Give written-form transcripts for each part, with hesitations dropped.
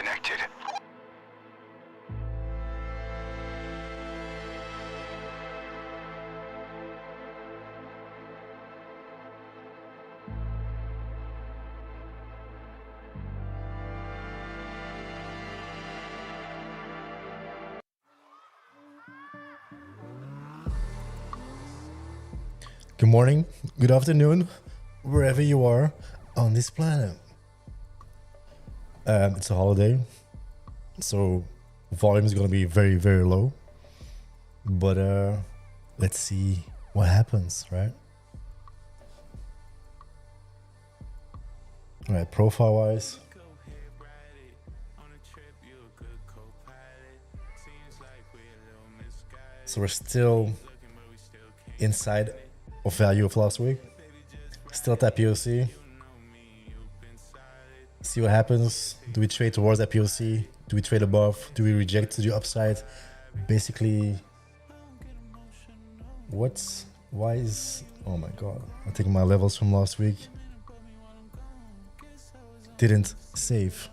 disconnected. Good morning, good afternoon, wherever you are on this planet. It's a holiday, so volume is gonna be very, very low. But let's see what happens, right? All right, profile-wise. So we're still inside of value of last week. Still at that POC. See what happens. Do we trade towards that POC? Do we trade above? Do we reject to the upside? Basically, why is, oh my god, I think my levels from last week didn't save.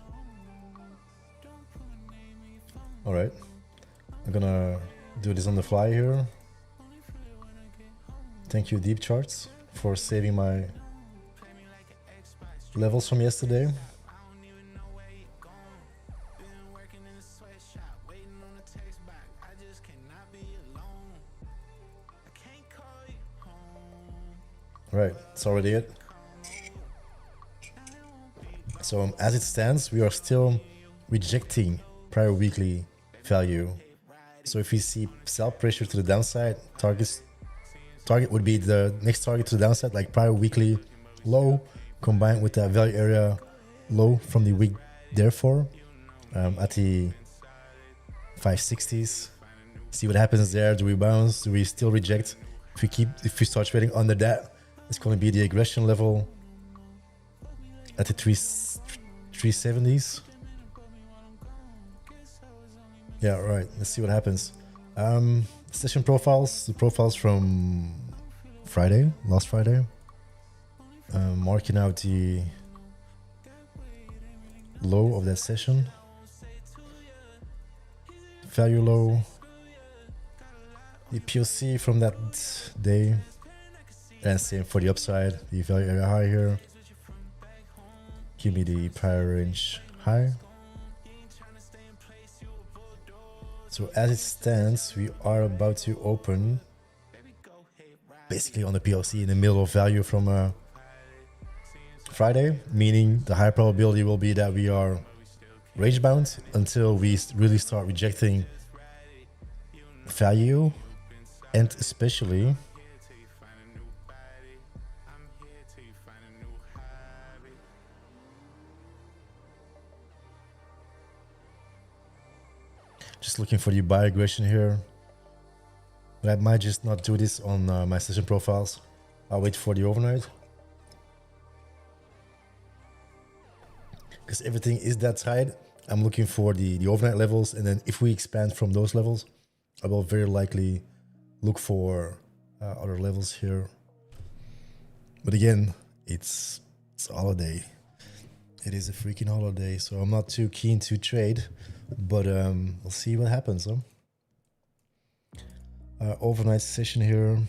All right, I'm gonna do this on the fly here. Thank you, DeepCharts, for saving my levels from yesterday. Right, it's already it. So as it stands, we are still rejecting prior weekly value. So if we see sell pressure to the downside, target would be the next target to the downside, like prior weekly low combined with that value area low from the week therefore at the 560s. See what happens there. Do we bounce? Do we still reject? If we start trading under that, it's going to be the aggression level at the 370s. Yeah, right. Let's see what happens. Session profiles, the profiles from Friday, last Friday. Marking out the low of that session. Value low. The POC from that day. And same for the upside, the value area high here. Give me the prior range high. So as it stands, we are about to open basically on the PLC in the middle of value from Friday, meaning the high probability will be that we are range bound until we really start rejecting value, and especially just looking for the buy aggression here. But I might just not do this on my session profiles. I'll wait for the overnight. Because everything is that tight. I'm looking for the overnight levels. And then if we expand from those levels, I will very likely look for other levels here. But again, it's a holiday. It is a freaking holiday. So I'm not too keen to trade. But we'll see what happens. Huh? Overnight session here.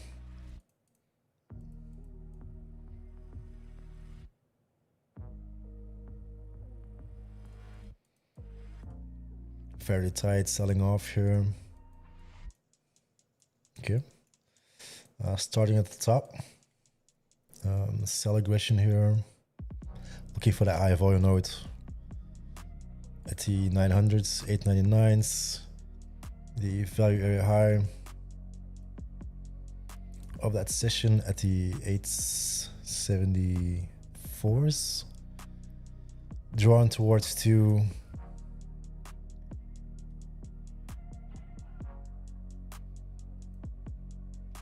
Fairly tight, selling off here. Okay. Starting at the top. Sell aggression here. Looking for that high volume node. At the 900s, 899s, the value area high of that session at the 874s, drawn towards to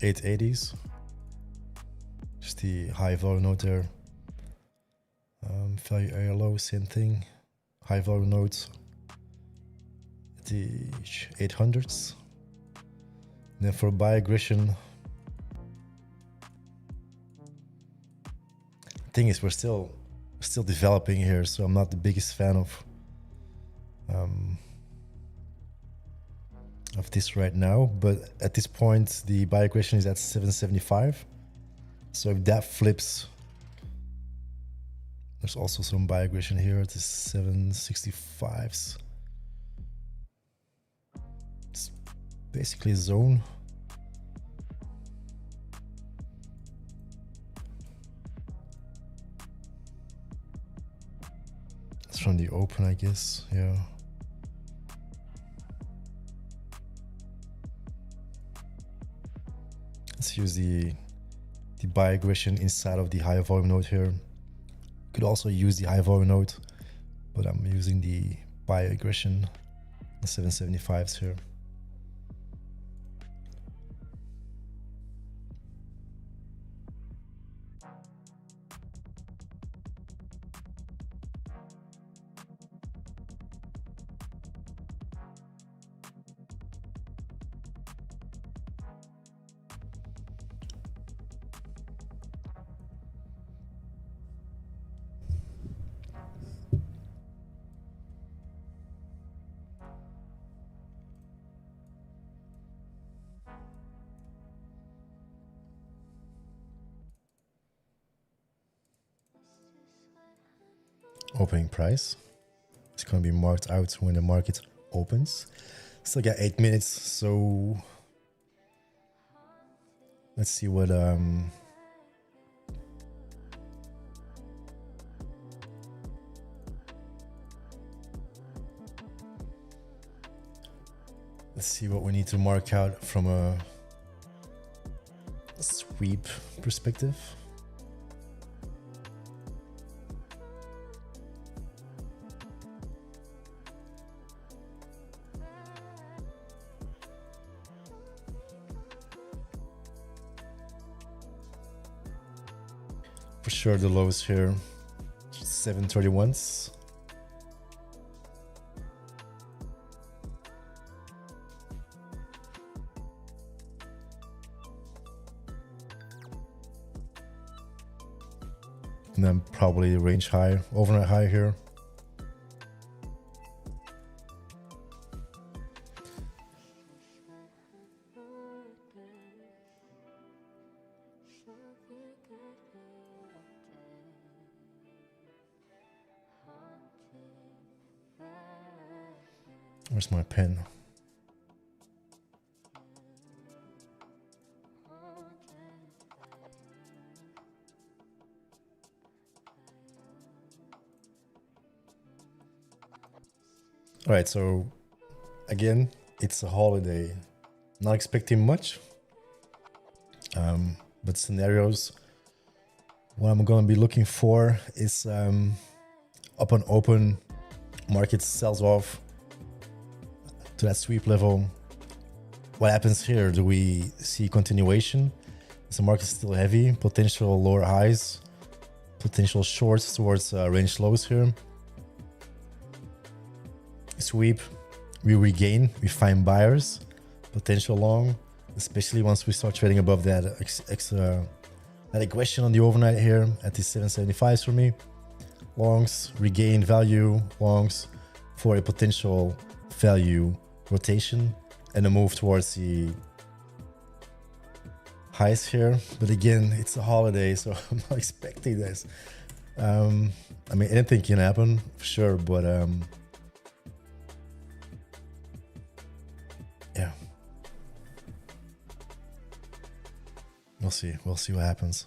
$880s, just the high volume node there. Value area low, same thing. High volume nodes at the 800s. And then for buy aggression, thing is we're still developing here, so I'm not the biggest fan of of this right now, but at this point the buy aggression is at 775. So if that flips, there's also some buy aggression here at the 765s. It's basically a zone. It's from the open, I guess. Yeah. Let's use the buy aggression inside of the high volume node here. Could also use the high volume node, but I'm using the buy aggression, the 775s here. Opening price. It's going to be marked out when the market opens. Still got 8 minutes, so let's see what we need to mark out from a sweep perspective. For sure the lows here, 731s. And then probably range high, overnight high here. Where's my pen? All right, so again, it's a holiday. Not expecting much, but scenarios. What I'm going to be looking for is up on open, market sells off to that sweep level. What happens here? Do we see continuation? Is the market still heavy? Potential lower highs, potential shorts towards range lows here. Sweep, we regain, we find buyers, potential long, especially once we start trading above that that aggression on the overnight here at the 775s for me. Longs, regain value, longs for a potential value rotation and a move towards the highs here. But again, it's a holiday, so I'm not expecting this. I mean, anything can happen for sure, but yeah, we'll see what happens.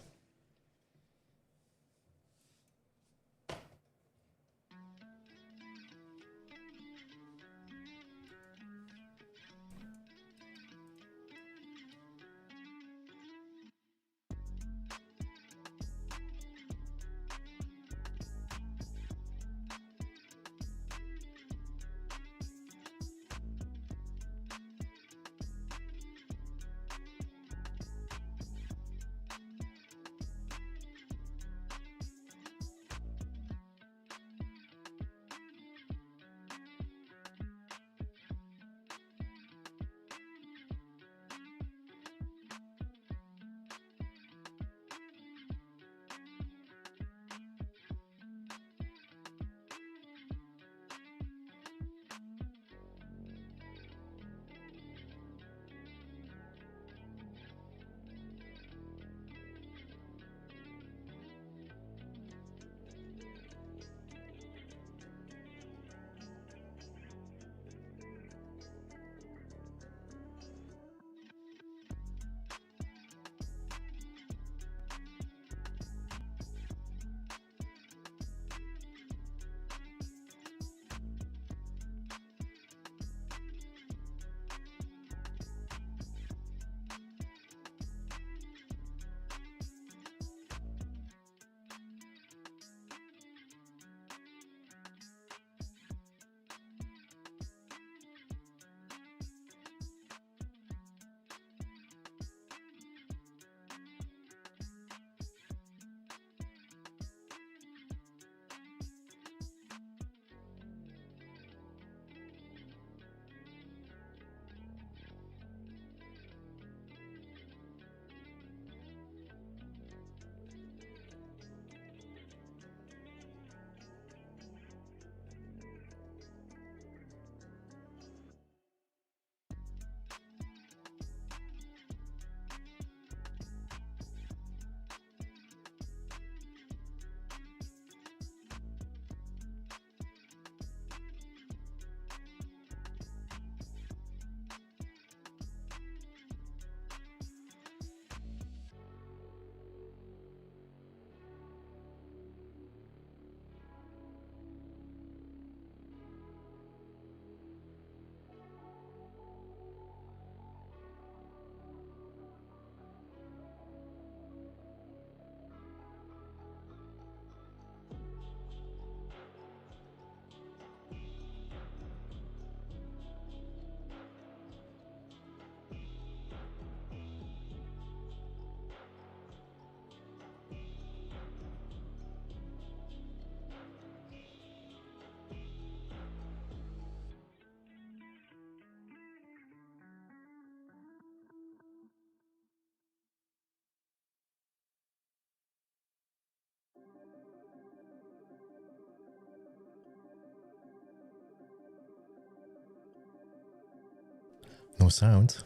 no sound.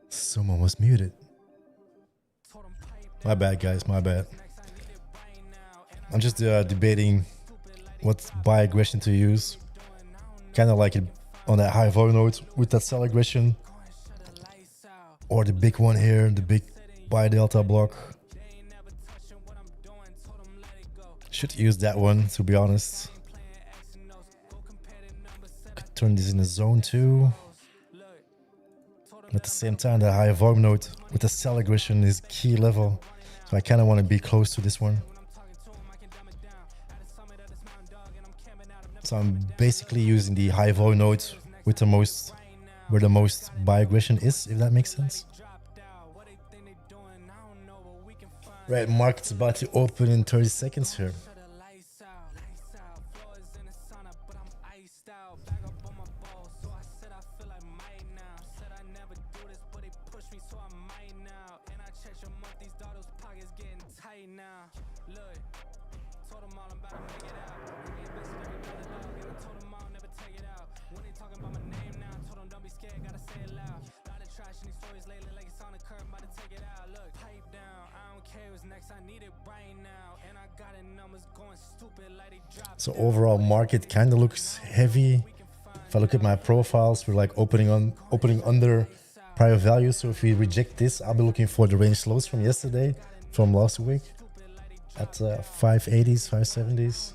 Someone was muted. My bad, guys, my bad. I'm just debating what buy aggression to use. Kind of like it on that high volume note with that sell aggression. Or the big one here, the big buy delta block. Should use that one, to be honest. Could turn this in a zone too. At the same time, the high volume note with the sell aggression is key level. So I kind of want to be close to this one. So I'm basically using the high volume note with the most, where the most buy aggression is, if that makes sense. Right, market's about to open in 30 seconds here. So overall market kind of looks heavy. If I look at my profiles, we're like opening under prior value. So if we reject this, I'll be looking for the range lows from yesterday, from last week at 580s, 570s.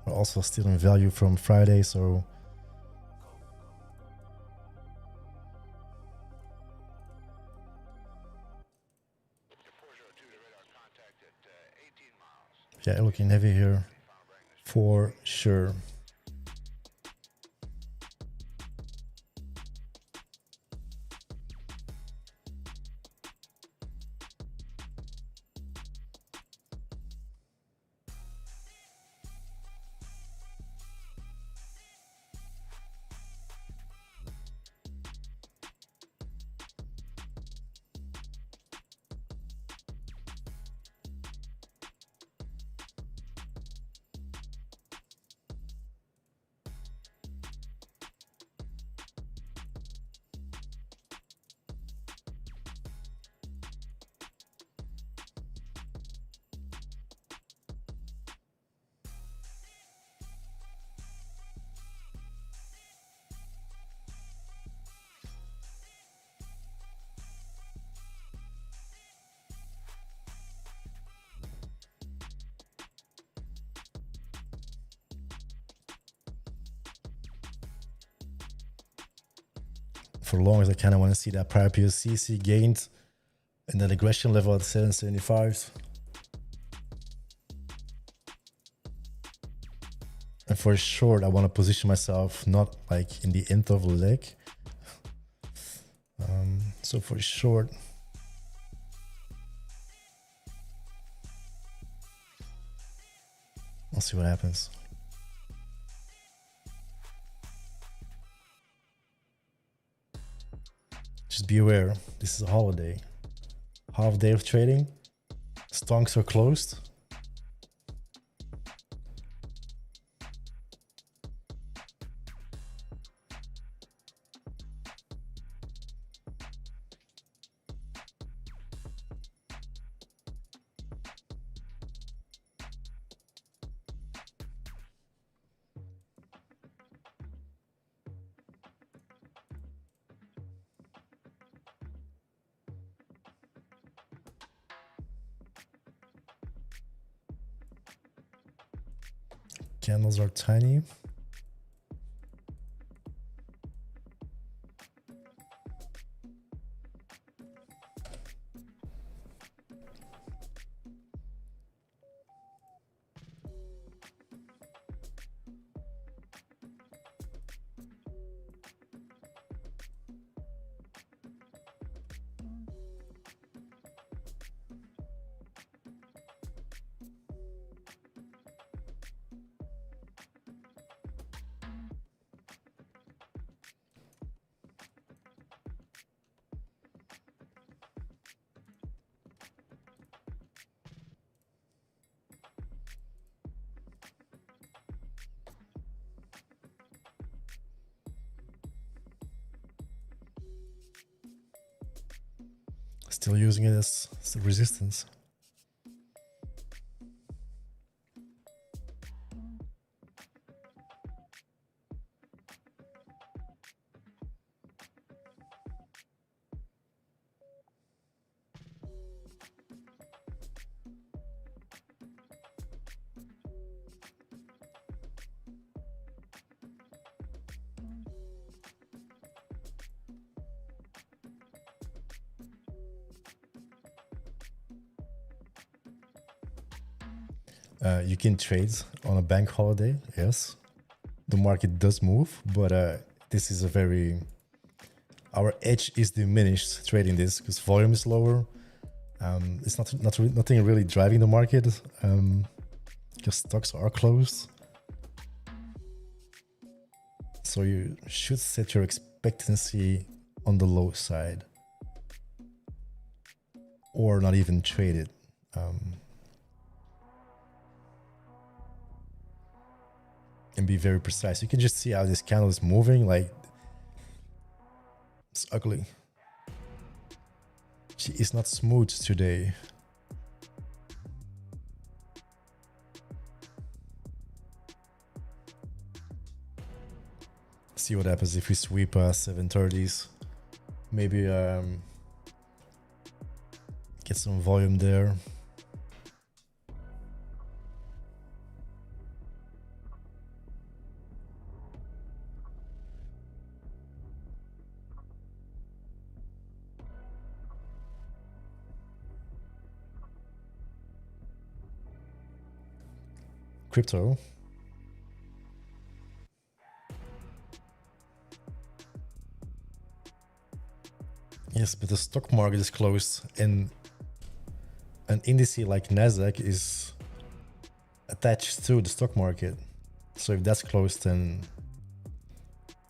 We're also still in value from Friday, so yeah, looking heavy here for sure. For long as I kind of want to see that prior POCC gained and that aggression level at 775. And for short, I want to position myself not like in the end of the leg. So for short, I'll see what happens. Just be aware, this is a holiday. Half day of trading. Stonks are closed. Candles are tiny. Still using it as resistance. You can trade on a bank holiday, yes. The market does move, but this is a very... Our edge is diminished trading this because volume is lower. It's nothing really driving the market because stocks are closed. So you should set your expectancy on the low side or not even trade it. And be very precise. You can just see how this candle is moving. Like, it's ugly. She is not smooth today. See what happens if we sweep 730s. Maybe get some volume there. Crypto. Yes, but the stock market is closed and an index like Nasdaq is attached to the stock market. So if that's closed, then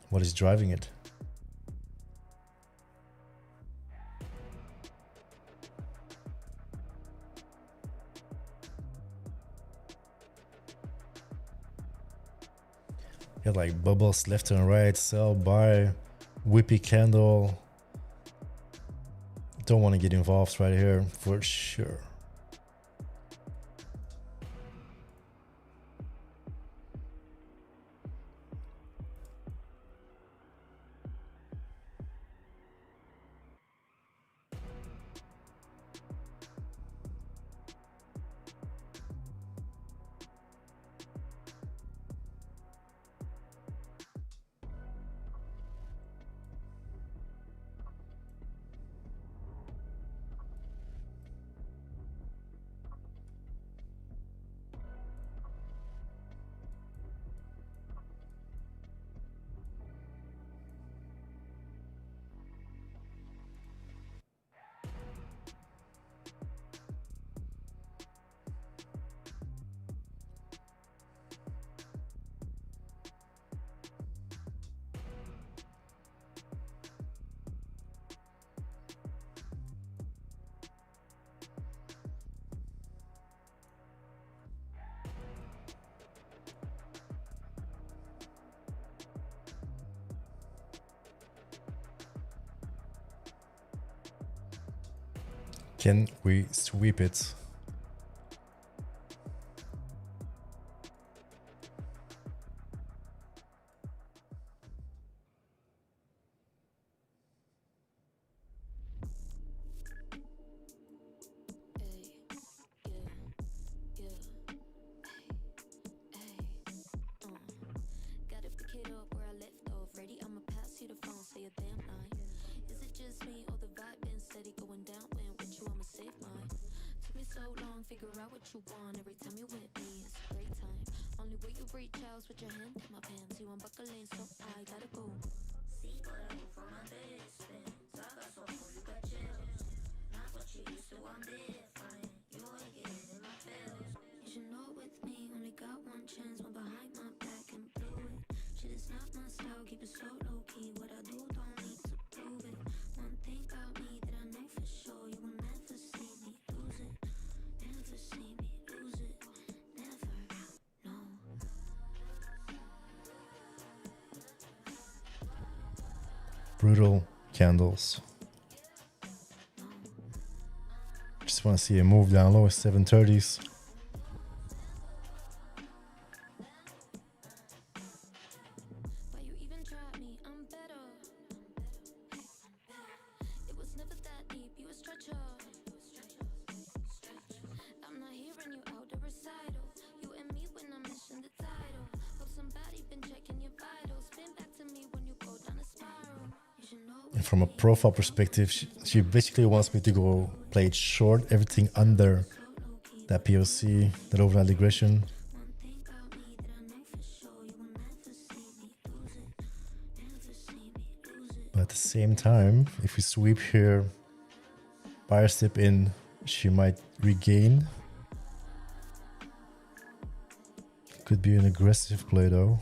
what is driving it? You have like bubbles left and right, sell, buy, whippy candle. Don't want to get involved right here for sure. Can we sweep it? Brutal candles. just want to see a move down low, 730s. And from a profile perspective, she basically wants me to go play it short, everything under that POC, that overnight aggression. But at the same time, if we sweep here, buyer step in, she might regain. Could be an aggressive play though.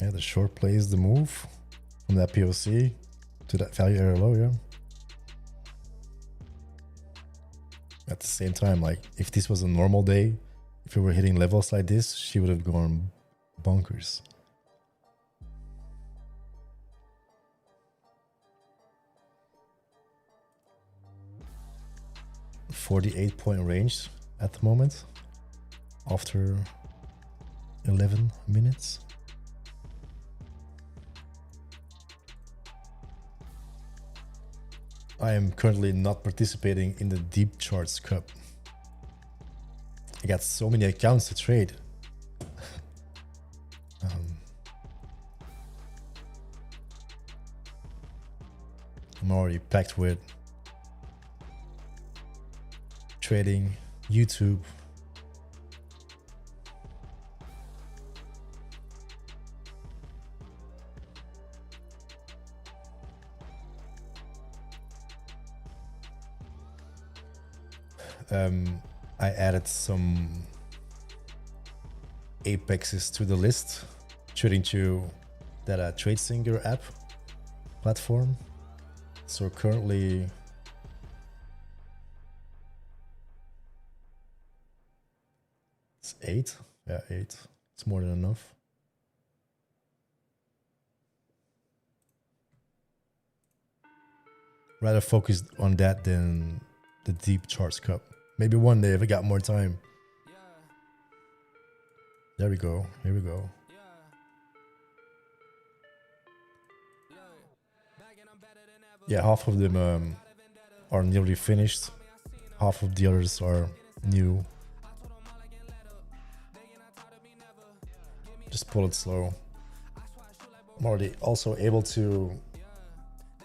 Yeah, the short plays the move from that POC to that value area low, yeah. At the same time, like if this was a normal day, if we were hitting levels like this, she would have gone bonkers. .48 range at the moment after 11 minutes. I am currently not participating in the Deep Charts Cup. I got so many accounts to trade. I'm already packed with trading, YouTube. I added some apexes to the list, trading to that TradeSinger app platform. So currently it's 8. Yeah, 8. It's more than enough. Rather focused on that than the Deep Charts Cup. Maybe one day if I got more time. There we go. Here we go. Yeah, half of them are nearly finished. Half of the others are new. Just pull it slow. I'm already also able to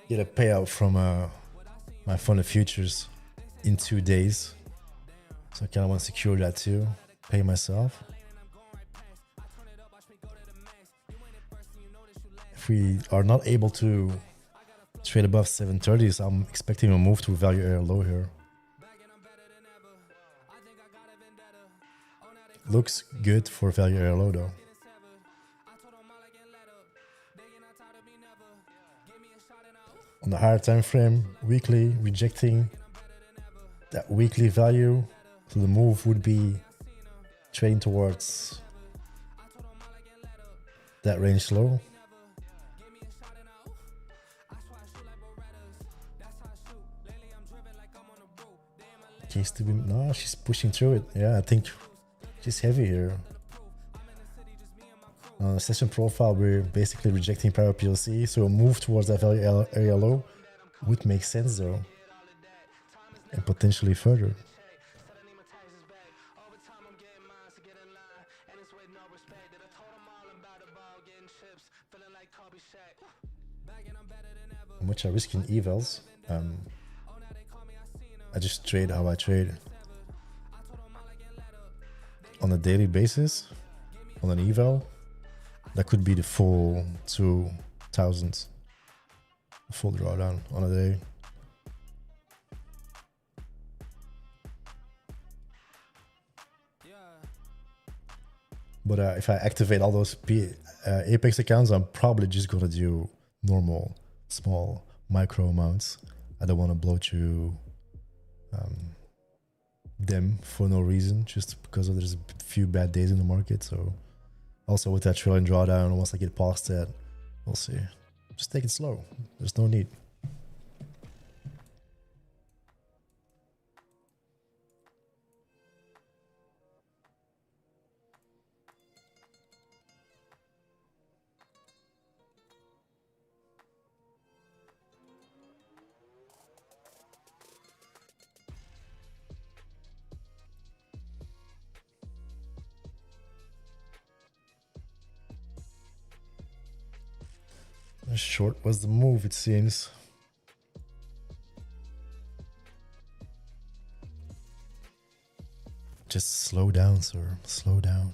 get a payout from my fund of futures in 2 days. So I kind of want to secure that too, pay myself. If we are not able to trade above 730s, I'm expecting a move to value area low here. Looks good for value area low though. On the higher time frame, weekly, rejecting that weekly value. So the move would be trading towards that range low. Case to be, no, she's pushing through it. Yeah, I think she's heavy here. Session profile, we're basically rejecting prior PLC, so a move towards that value area low would make sense though, and potentially further. How much I risk in evals? I just trade how I trade. On a daily basis, on an eval, that could be the full 2,000, full drawdown on a day. But if I activate all those Apex accounts, I'm probably just gonna do normal, small, micro amounts. I don't want to blow through them for no reason, just because there's a few bad days in the market. So also with that trailing drawdown, once I get past that, we'll see. Just take it slow. There's no need. Short was the move, it seems. Just slow down, sir. Slow down.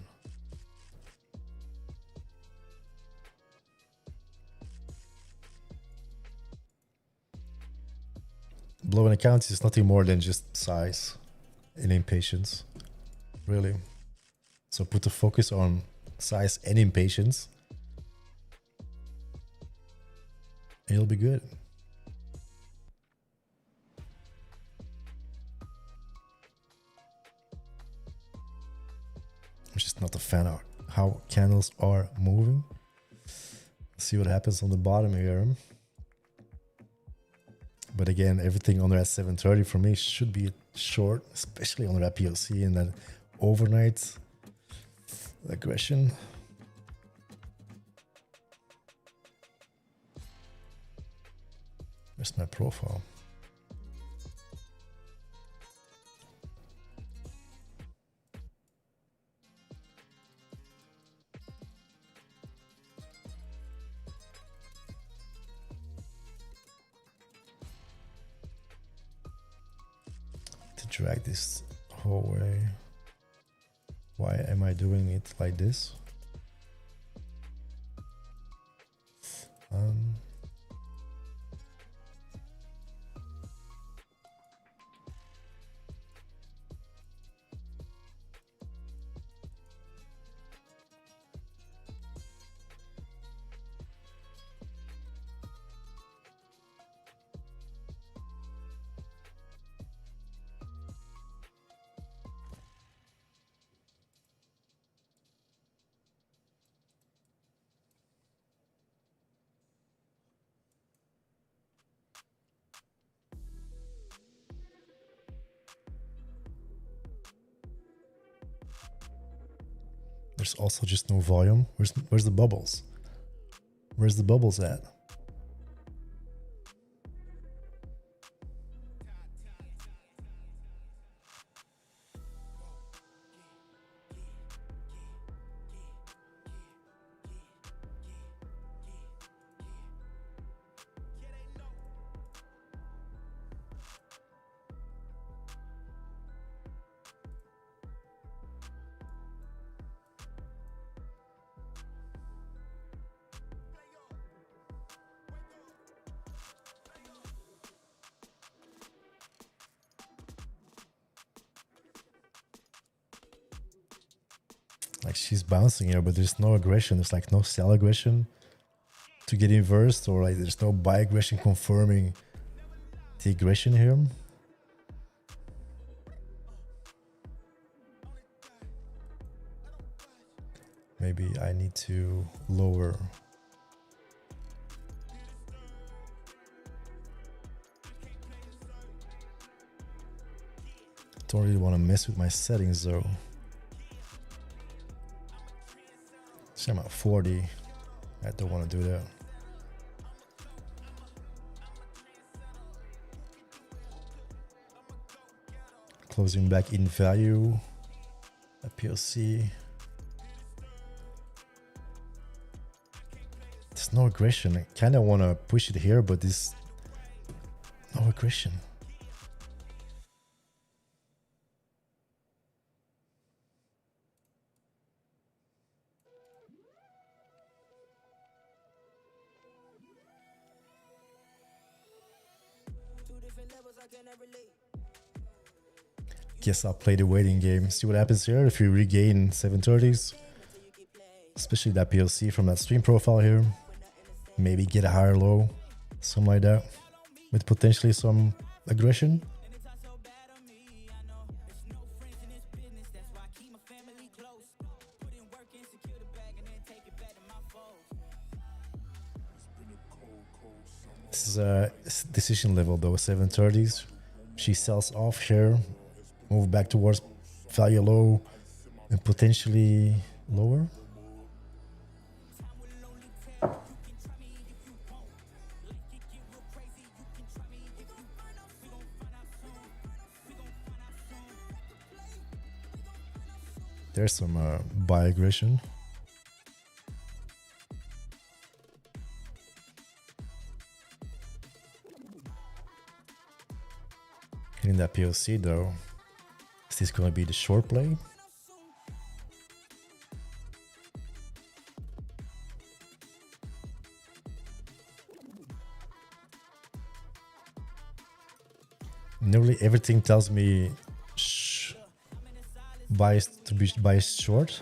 Blowing accounts is nothing more than just size and impatience, really. So put the focus on size and impatience, and you'll be good. I'm just not a fan of how candles are moving. Let's see what happens on the bottom here. But again, everything under at 730 for me should be short, especially under that PLC and that overnight aggression. Where's my profile? To drag this whole way. Why am I doing it like this? There's also just no volume. Where's the bubbles? Where's the bubbles at? Like she's bouncing here, but there's no aggression. There's like no sell aggression to get inversed, or like there's no buy aggression confirming the aggression here. Maybe I need to lower. Don't really want to mess with my settings though. So I'm at 40. I don't want to do that. Closing back in value. A PLC. There's no aggression. I kind of want to push it here, but this no aggression. Guess I'll play the waiting game. See what happens here if you regain 730s. Especially that PLC from that stream profile here. Maybe get a higher low. Something like that. With potentially some aggression. This is a decision level though, 730s. She sells off here. Move back towards value low and potentially lower. There's some buy aggression. Hitting that POC though. Is this going to be the short play? Nearly everything tells me biased to be biased short.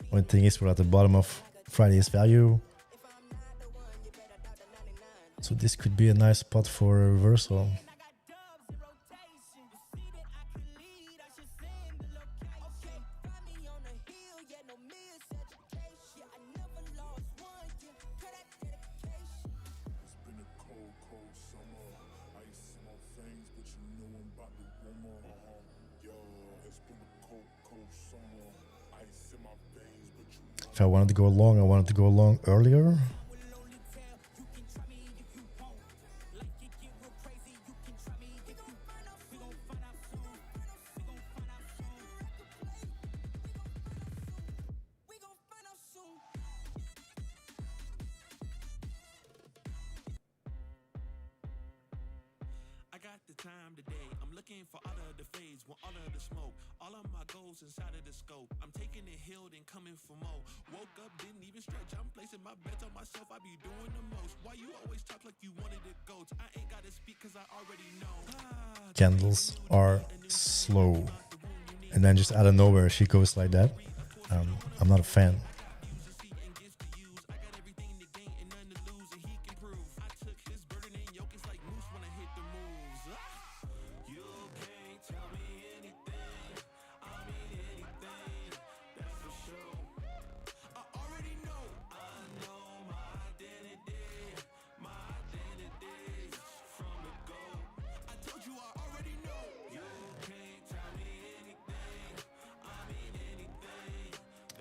One thing is we're at the bottom of Friday's value. So this could be a nice spot for a reversal. If I wanted to go long, I wanted to go long earlier. Time today, I'm looking for all of the fades, want all of the smoke, all of my goals inside of the scope. I'm taking it healed and coming for more. Woke up, didn't even stretch. I'm placing my bets on myself. I be doing the most. Why you always talk like you wanted to go? I ain't gotta speak cause I already know. Candles are slow, and then just out of nowhere she goes like that. I'm not a fan.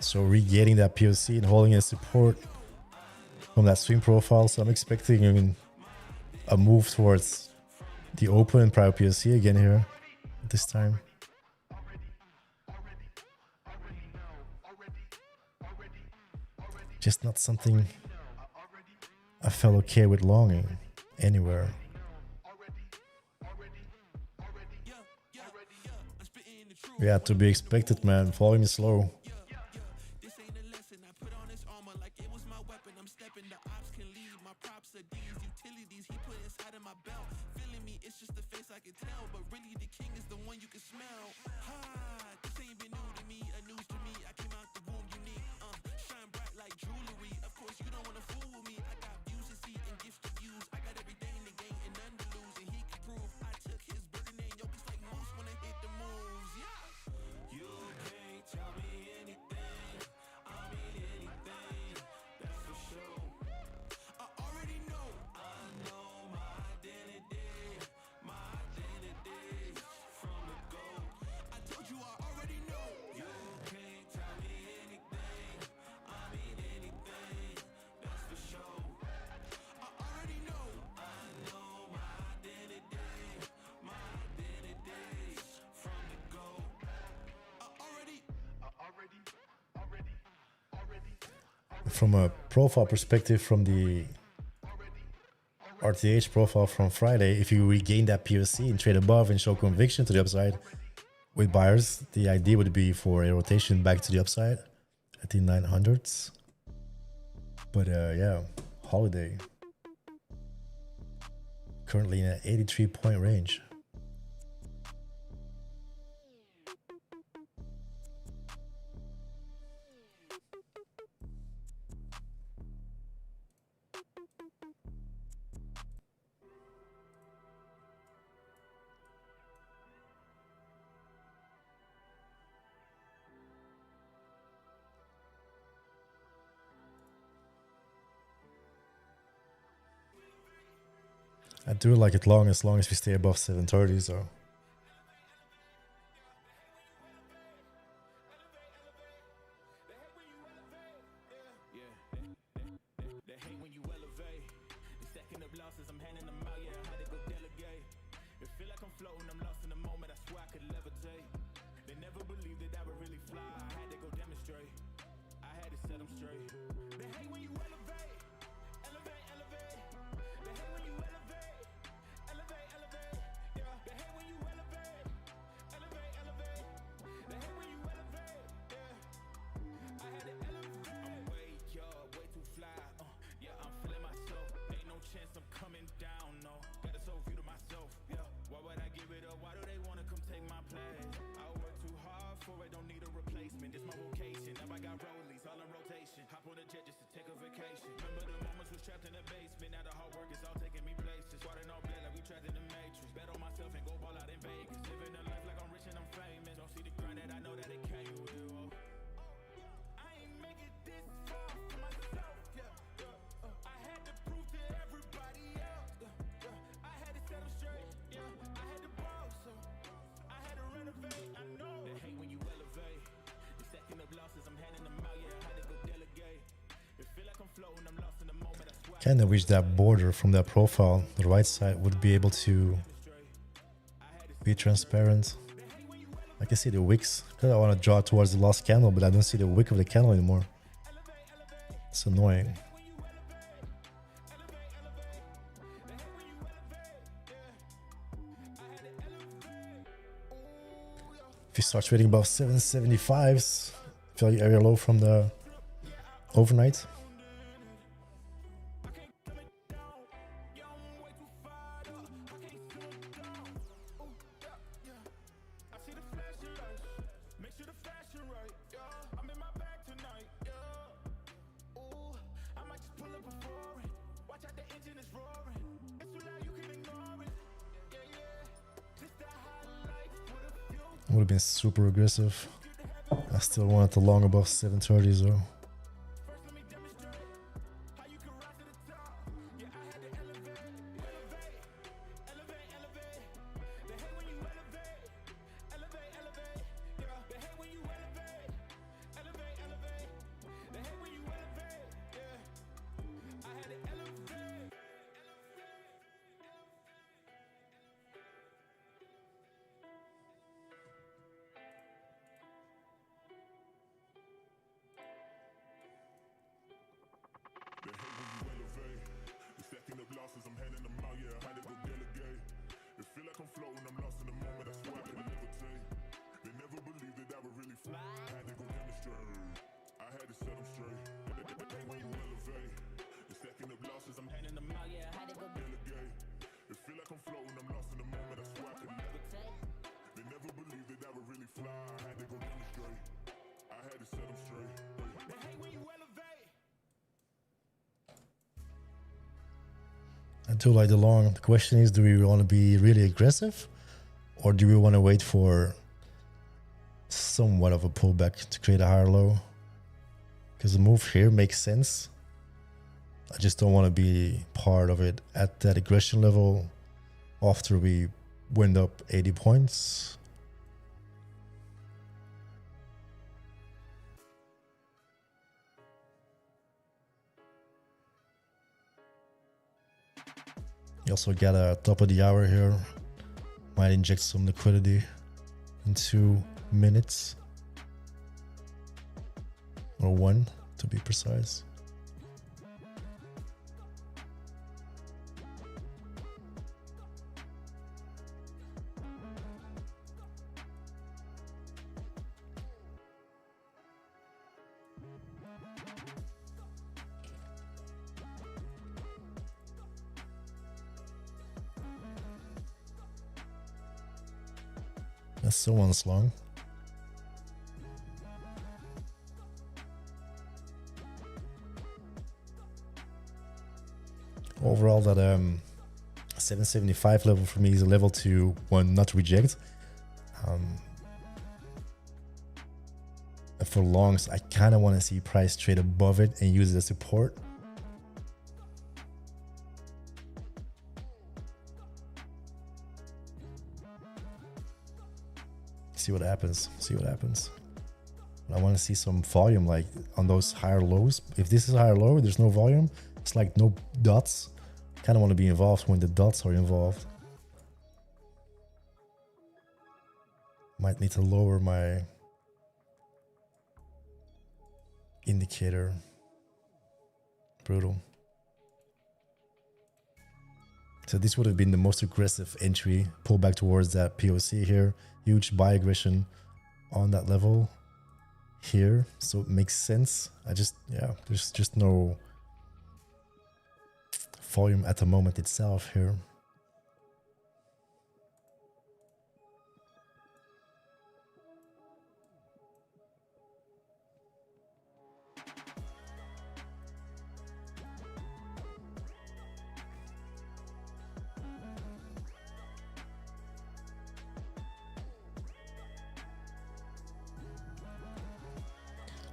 So regaining that POC and holding a support from that swing profile. So I'm expecting a move towards the open and prior POC again here this time. Just not something I felt okay with longing anywhere. Yeah, to be expected, man. Following is slow. from a profile perspective, from the RTH profile from Friday, if you regain that POC and trade above and show conviction to the upside with buyers, the idea would be for a rotation back to the upside at the 900s. But yeah, Holiday currently in an 83-point range. I do like it long as we stay above 730, so. Kinda wish that border from that profile, the right side, would be able to be transparent. I can see the wicks, because I want to draw towards the last candle, but I don't see the wick of the candle anymore. It's annoying. If you start trading above 775s, value area low from the overnight. Would have been super aggressive. I still wanted the long above 730s though. I do like the long. The question is, do we want to be really aggressive, or do we want to wait for somewhat of a pullback to create a higher low? Because the move here makes sense. I just don't want to be part of it at that aggression level after we went up 80 points. You also got a top of the hour here. Might inject some liquidity in 2 minutes. Or 1 to be precise. That's someone's long. Overall, that 775 level for me is a level to one not reject. And for longs, I kind of want to see price trade above it and use it as support. See what happens. See what happens. I want to see some volume, like on those higher lows. If this is a higher low, there's no volume. It's like no dots. Kind of want to be involved when the dots are involved. Might need to lower my indicator. Brutal. So this would have been the most aggressive entry. Pull back towards that POC here. Huge buy aggression on that level here. So it makes sense. Yeah, there's just no volume at the moment itself here.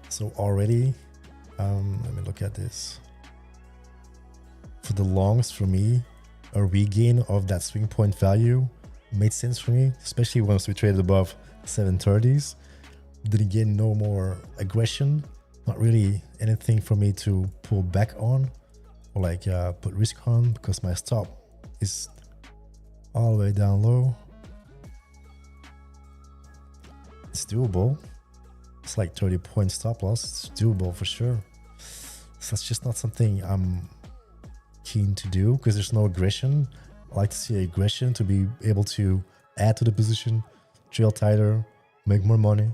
So already, let me look at this. For the longs, for me, a regain of that swing point value made sense for me, especially once we traded above 730s. Then again, no more aggression, not really anything for me to pull back on or like put risk on, because my stop is all the way down low. It's doable. It's like 30-point stop loss. It's doable for sure. So that's just not something I'm keen to do because there's no aggression. I like to see aggression to be able to add to the position, trail tighter, make more money.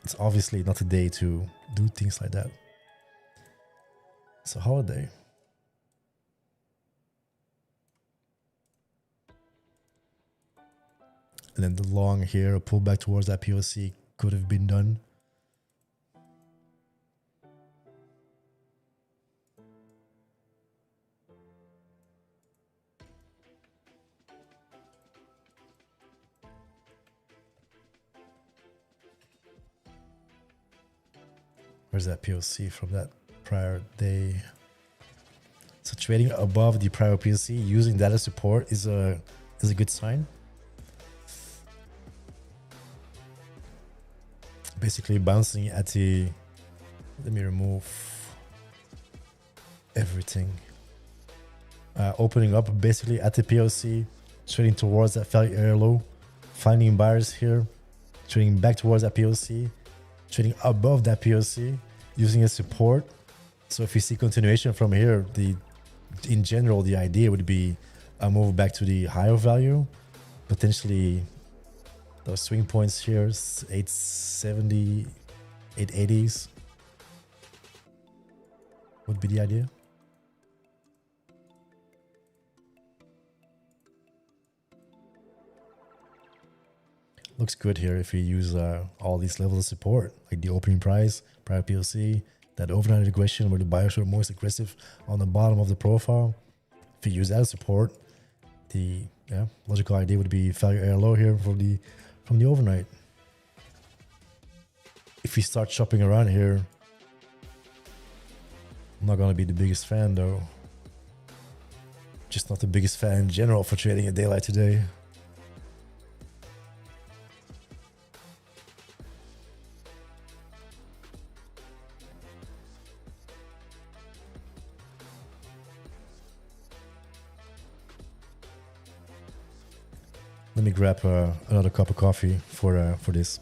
It's obviously not a day to do things like that. It's a holiday. And then the long here, a pull back towards that POC could have been done. Where's that POC from that prior day? So trading above the prior POC, using that as support is a good sign. Basically bouncing at the, let me remove everything. Opening up basically at the POC, trading towards that value area low, finding buyers here, trading back towards that POC, trading above that POC, using as support. So if you see continuation from here, in general, the idea would be a move back to the higher value, potentially those swing points here, 870, 880s would be the idea. Looks good here if you use all these levels of support, like the opening price, prior POC, that overnight aggression where the buyers are most aggressive on the bottom of the profile. If you use that as support, the logical idea would be value area low here from the overnight. If we start shopping around here, I'm not gonna be the biggest fan though. Just not the biggest fan in general for trading at daylight today. Let me grab another cup of coffee for this.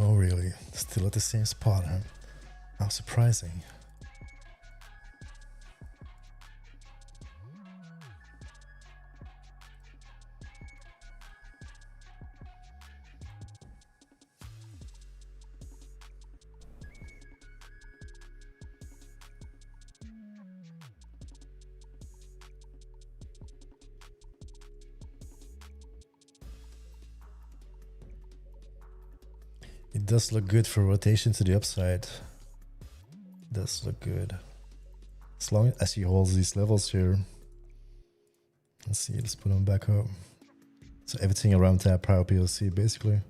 Oh, really? Still at the same spot, huh? How surprising. It does look good for rotation to the upside. It does look good. As long as he holds these levels here. Let's see, let's put them back up. So everything around that power PLC basically.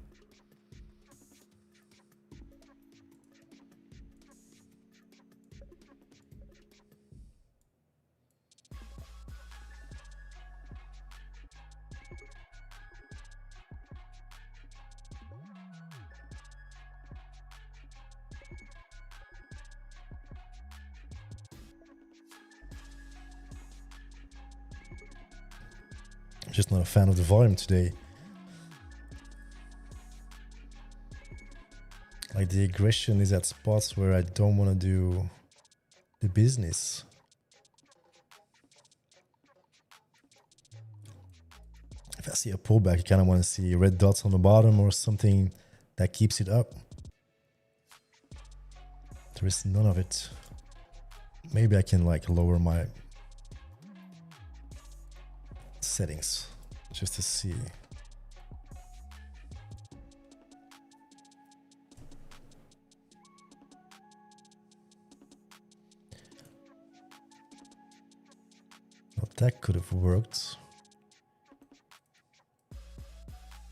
I'm just not a fan of the volume today. Like the aggression is at spots where I don't want to do the business. If I see a pullback, you kind of want to see red dots on the bottom or something that keeps it up. There is none of it. Maybe I can like lower my settings just to see. Well, that could have worked.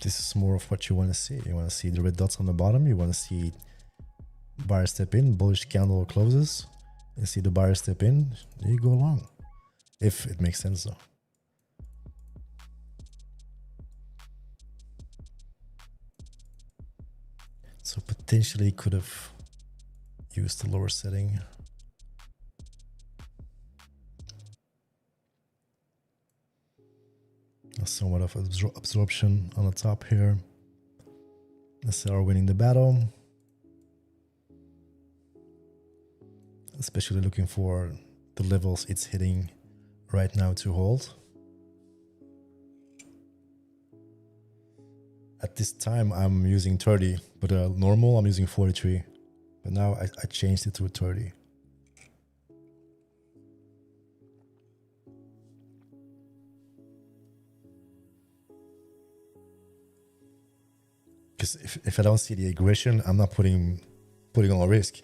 This is more of what you want to see. You want to see the red dots on the bottom. You want to see buyer step in, bullish candle closes. You see the buyer step in, there you go long. If it makes sense though. So potentially could have used the lower setting. Somewhat of absorption on the top here. The seller winning the battle. Especially looking for the levels it's hitting right now to hold. At this time I'm using 30, but normal I'm using 43. But now I changed it to 30. Because if I don't see the aggression, I'm not putting on risk.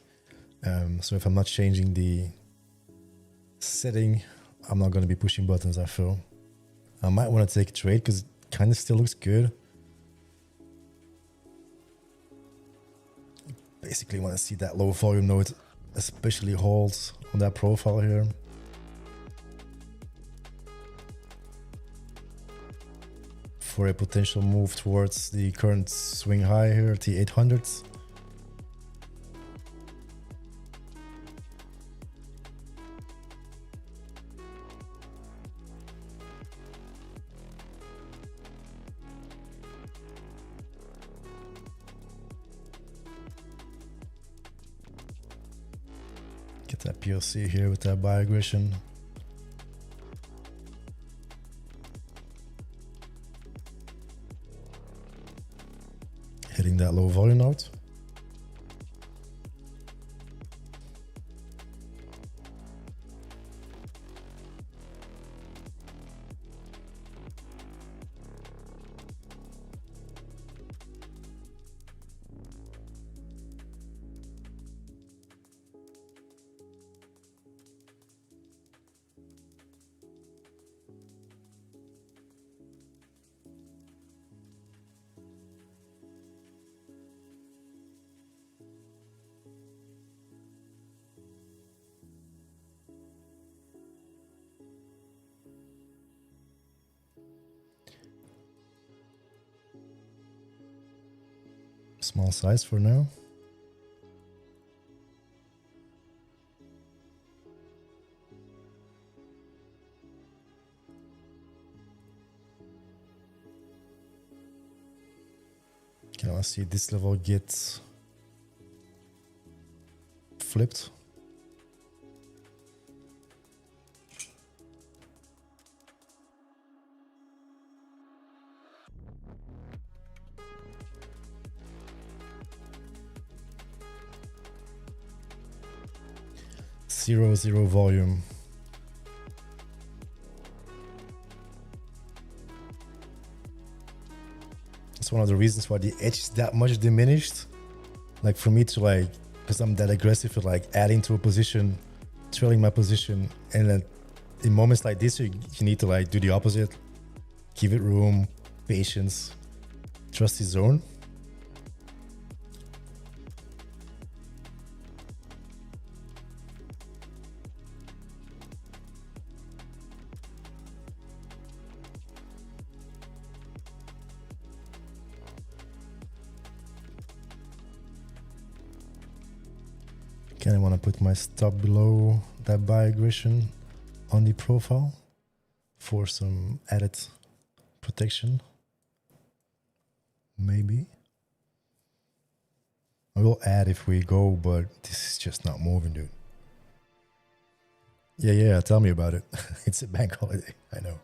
So if I'm not changing the setting, I'm not going to be pushing buttons, I feel. I might want to take a trade because it kind of still looks good. Basically want to see that low volume node especially holds on that profile here. For a potential move towards the current swing high here, the 800s. Get that PLC here with that buy aggression. Hitting that low volume node. Small size for now. Can I want to see this level get flipped. Zero volume. It's one of the reasons why the edge is that much diminished. Like for me to like, because I'm that aggressive with like adding to a position, trailing my position, and then in moments like this, you need to like do the opposite. Give it room, patience, trust the zone. Kind of want to put my stop below that buy aggression on the profile for some added protection. Maybe. I will add if we go, but this is just not moving, dude. Yeah, tell me about it. It's a bank holiday, I know.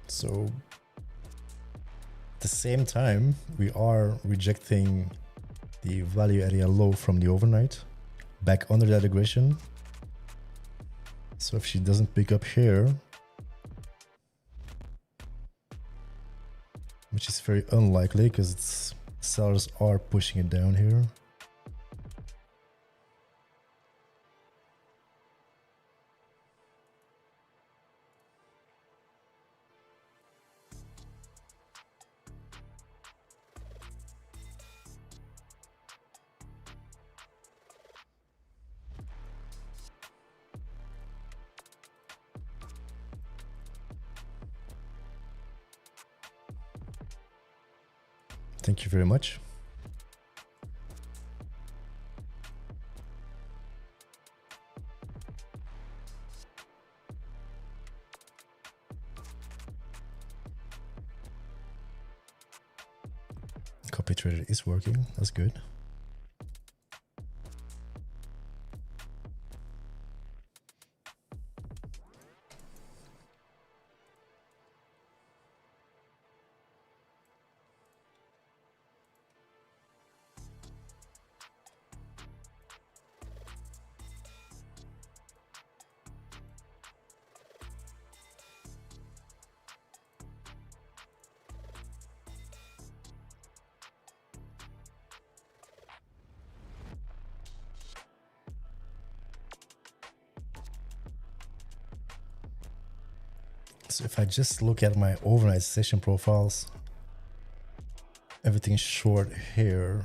So at the same time, we are rejecting the value area low from the overnight back under that aggression. So if she doesn't pick up here, which is very unlikely because sellers are pushing it down here. Thank you very much. Copy trader is working. That's good. So if I just look at my overnight session profiles, everything's short here.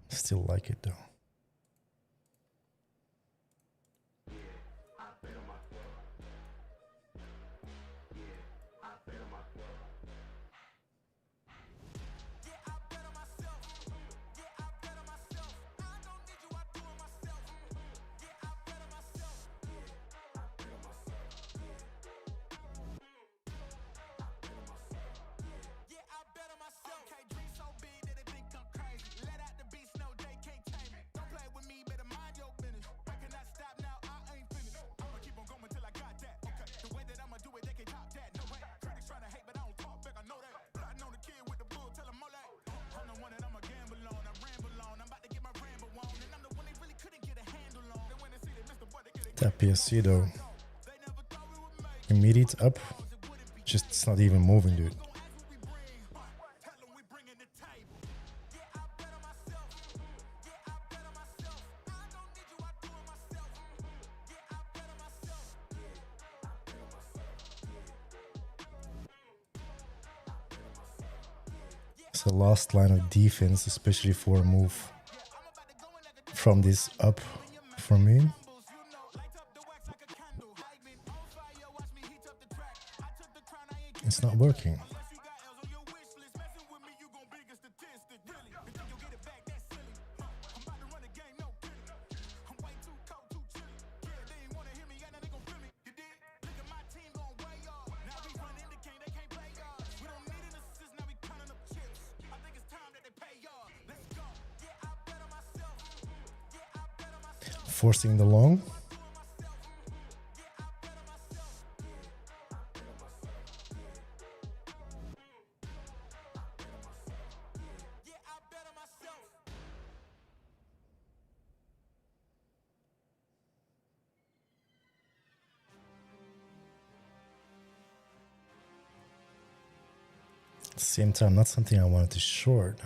Still like it though. That PSC though, immediate up, just it's not even moving, dude. It's a last line of defense, especially for a move from this up for me. It's not working. Forcing the long. At the same time, not something I wanted to short.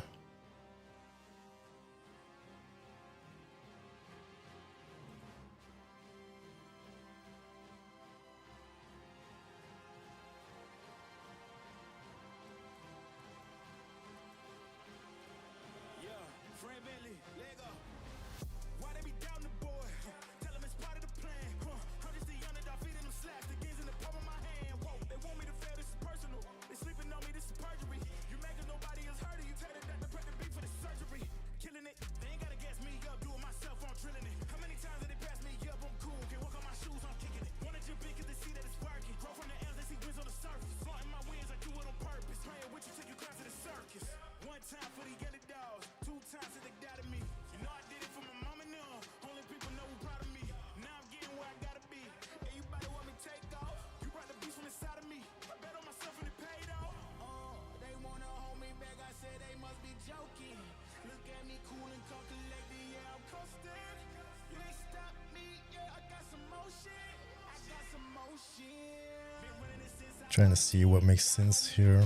Trying to see what makes sense here.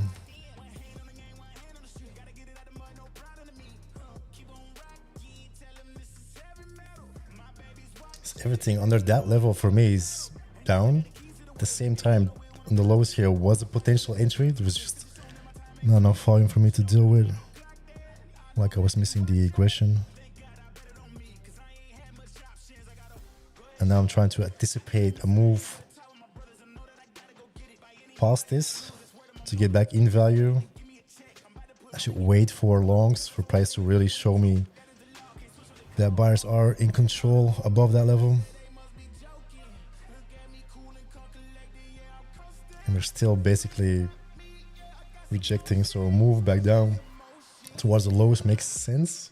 So everything under that level for me is down. At the same time, on the lowest here was a potential entry. There was just not enough volume for me to deal with. Like I was missing the aggression. And now I'm trying to anticipate a move past this to get back in value. I should wait for longs for price to really show me that buyers are in control above that level. And we're still basically rejecting, so a move back down towards the lowest makes sense.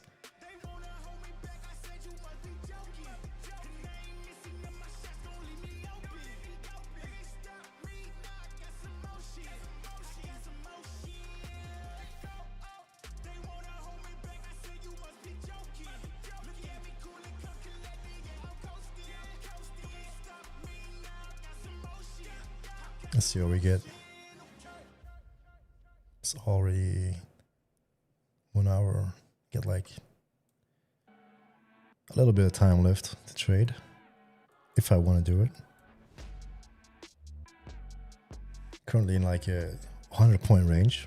Let's see what we get. It's already 1 hour. Get like a little bit of time left to trade if I want to do it. Currently in like a 100-point range.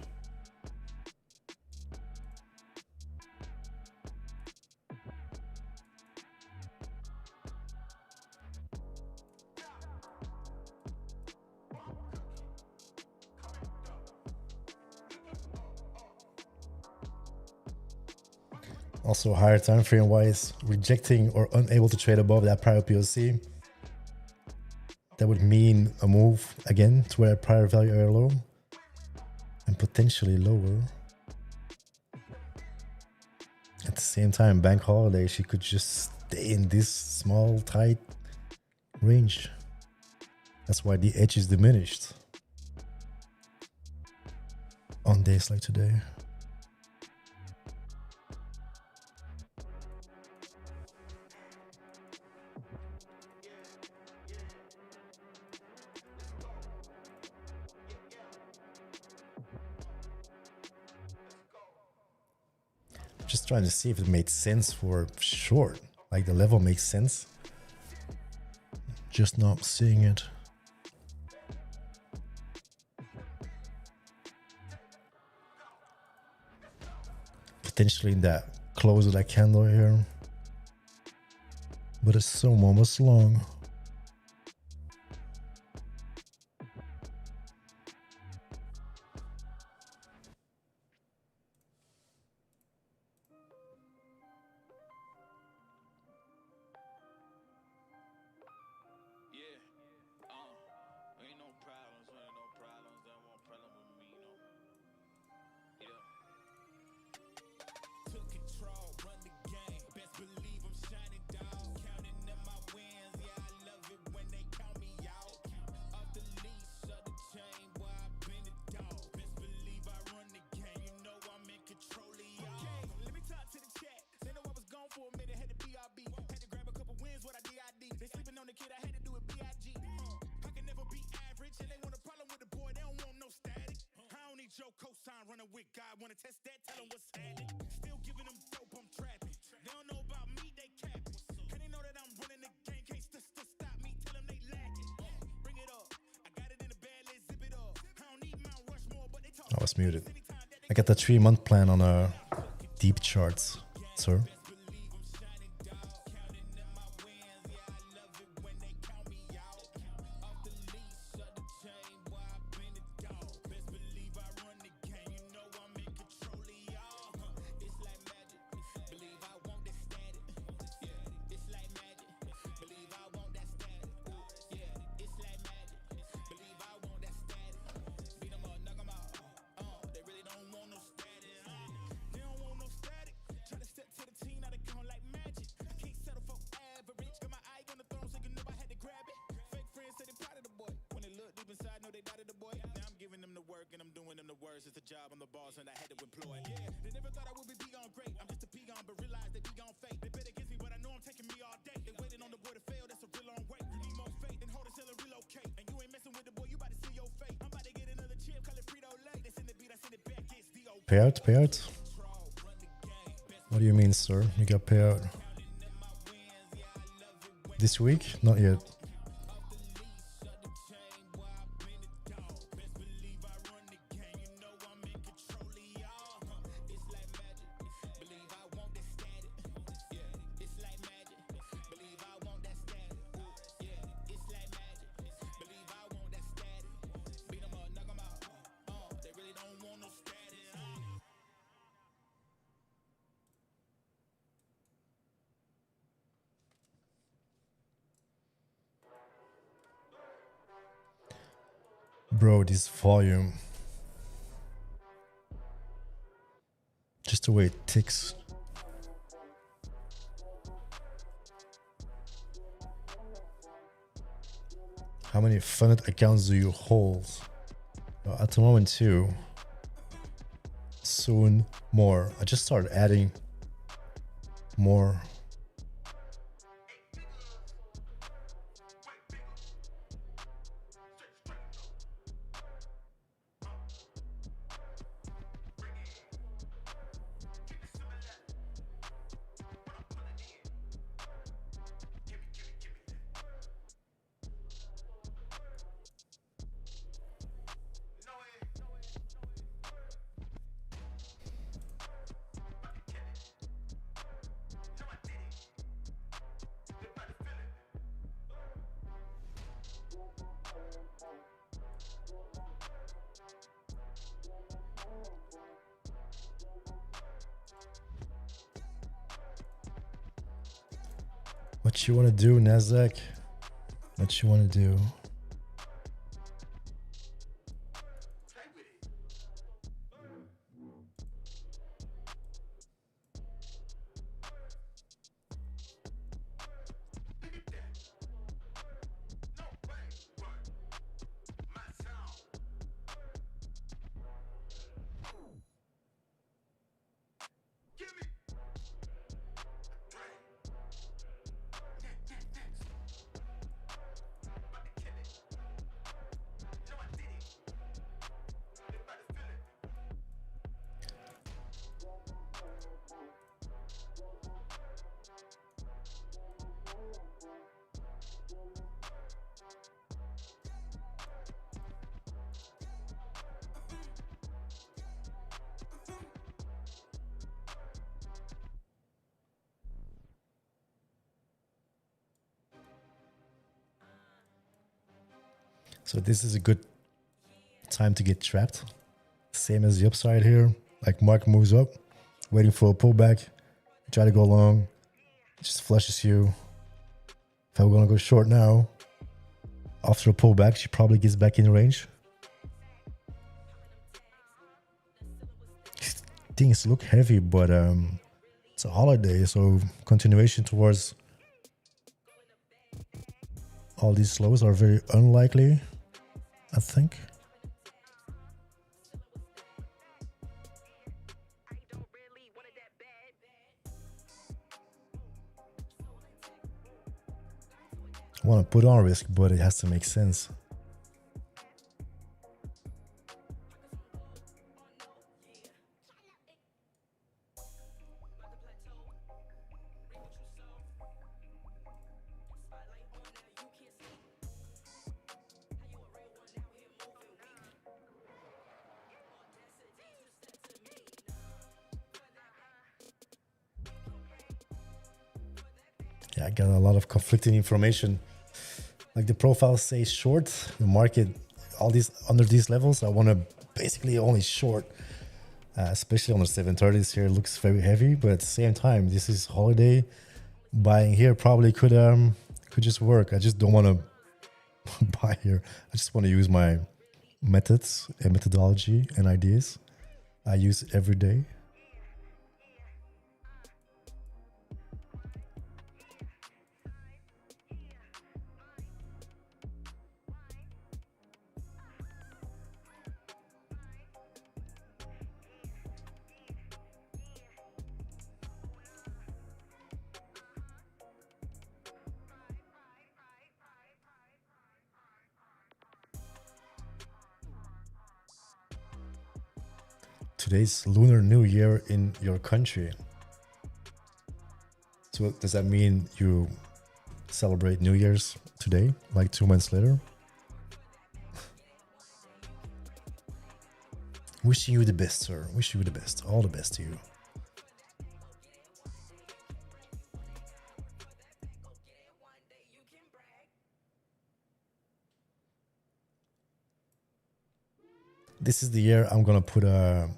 Also higher time frame wise, rejecting or unable to trade above that prior POC. That would mean a move again to where prior value area low and potentially lower. At the same time, bank holiday, she could just stay in this small, tight range. That's why the edge is diminished on days like today. Just trying to see if it made sense for short. Like the level makes sense. Just not seeing it. potentially in that close of that candle here. But it's so almost long. I was muted. I got the 3-month plan on deep charts, sir. Payout? What do you mean, sir? You got payout this week? Not yet. Bro, this volume. Just the way it ticks. How many funded accounts do you hold? At the moment, 2. Soon, more. I just started adding more. What you want to do, Nasdaq? What you want to do? So this is a good time to get trapped. Same as the upside here. Like market moves up, waiting for a pullback. Try to go long. It just flushes you. If I'm gonna go short now, after a pullback, she probably gets back in range. Things look heavy, but it's a holiday, so continuation towards all these lows are very unlikely, I think. I want to put on risk, but it has to make sense. Yeah, I got a lot of conflicting information. Like the profile says short, the market, all these under these levels, I want to basically only short, especially on the 730s here. It looks very heavy, but at the same time, this is holiday. Buying here probably could just work. I just don't want to buy here. I just want to use my methods and methodology and ideas I use every day. Today's Lunar New Year in your country. So does that mean you celebrate New Year's today, like 2 months later? Wishing you the best, sir. Wish you the best. All the best to you. This is the year I'm gonna put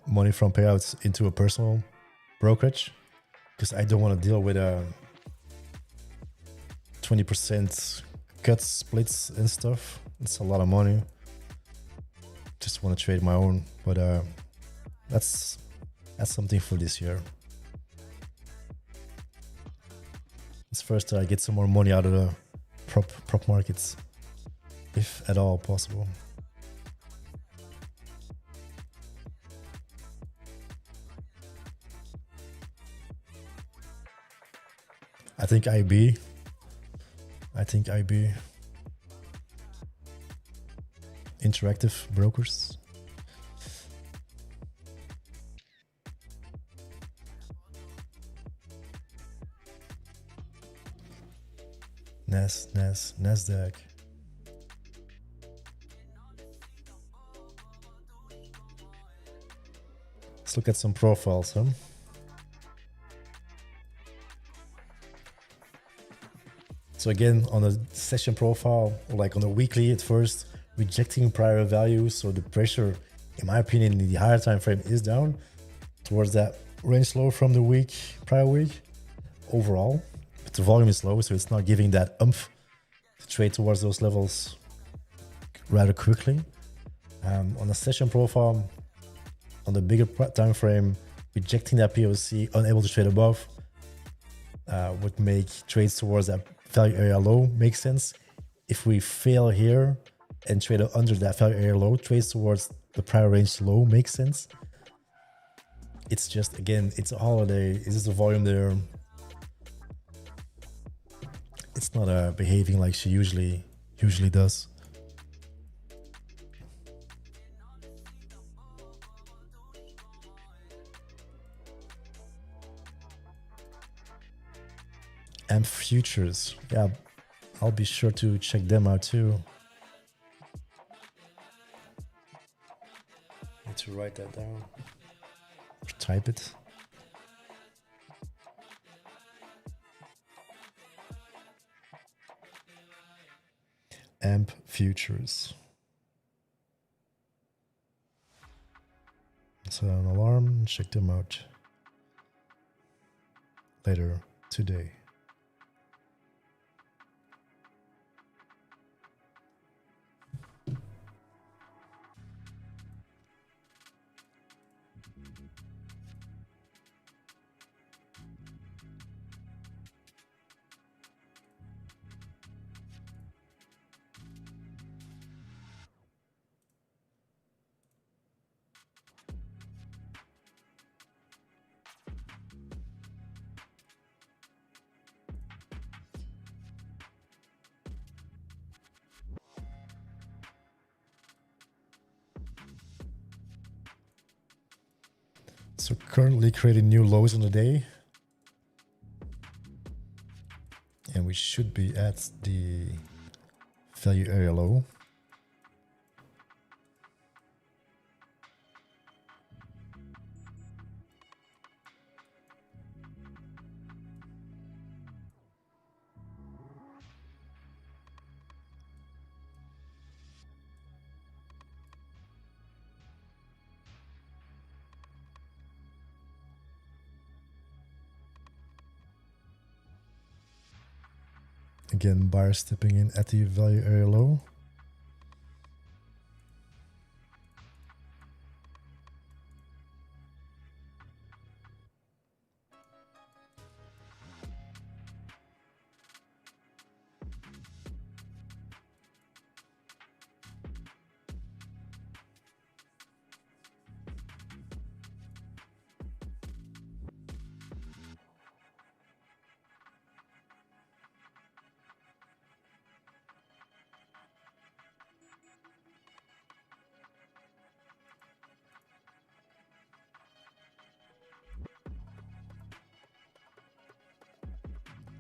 money from payouts into a personal brokerage because I don't want to deal with 20% cuts, splits, and stuff. It's a lot of money. Just want to trade my own, but that's something for this year. It's first I get some more money out of the prop markets, if at all possible. I think IB. Interactive brokers. Nasdaq. Let's look at some profiles, huh? So again, on a session profile, or like on a weekly at first, rejecting prior values. So the pressure, in my opinion, in the higher time frame is down towards that range low from the prior week overall. But the volume is low, so it's not giving that oomph to trade towards those levels rather quickly. On a session profile, on the bigger time frame, rejecting that POC, unable to trade above, would make trades towards that value area low make sense. If we fail here and trade under that value area low, trades towards the prior range low makes sense. It's just, again, it's a holiday. Is this a volume there? It's not behaving like she usually does. And futures, yeah, I'll be sure to check them out too. Need to write that down or type it. AMP futures. set an alarm and check them out later today. So currently creating new lows on the day. And we should be at the value area low. Again, buyers stepping in at the value area low.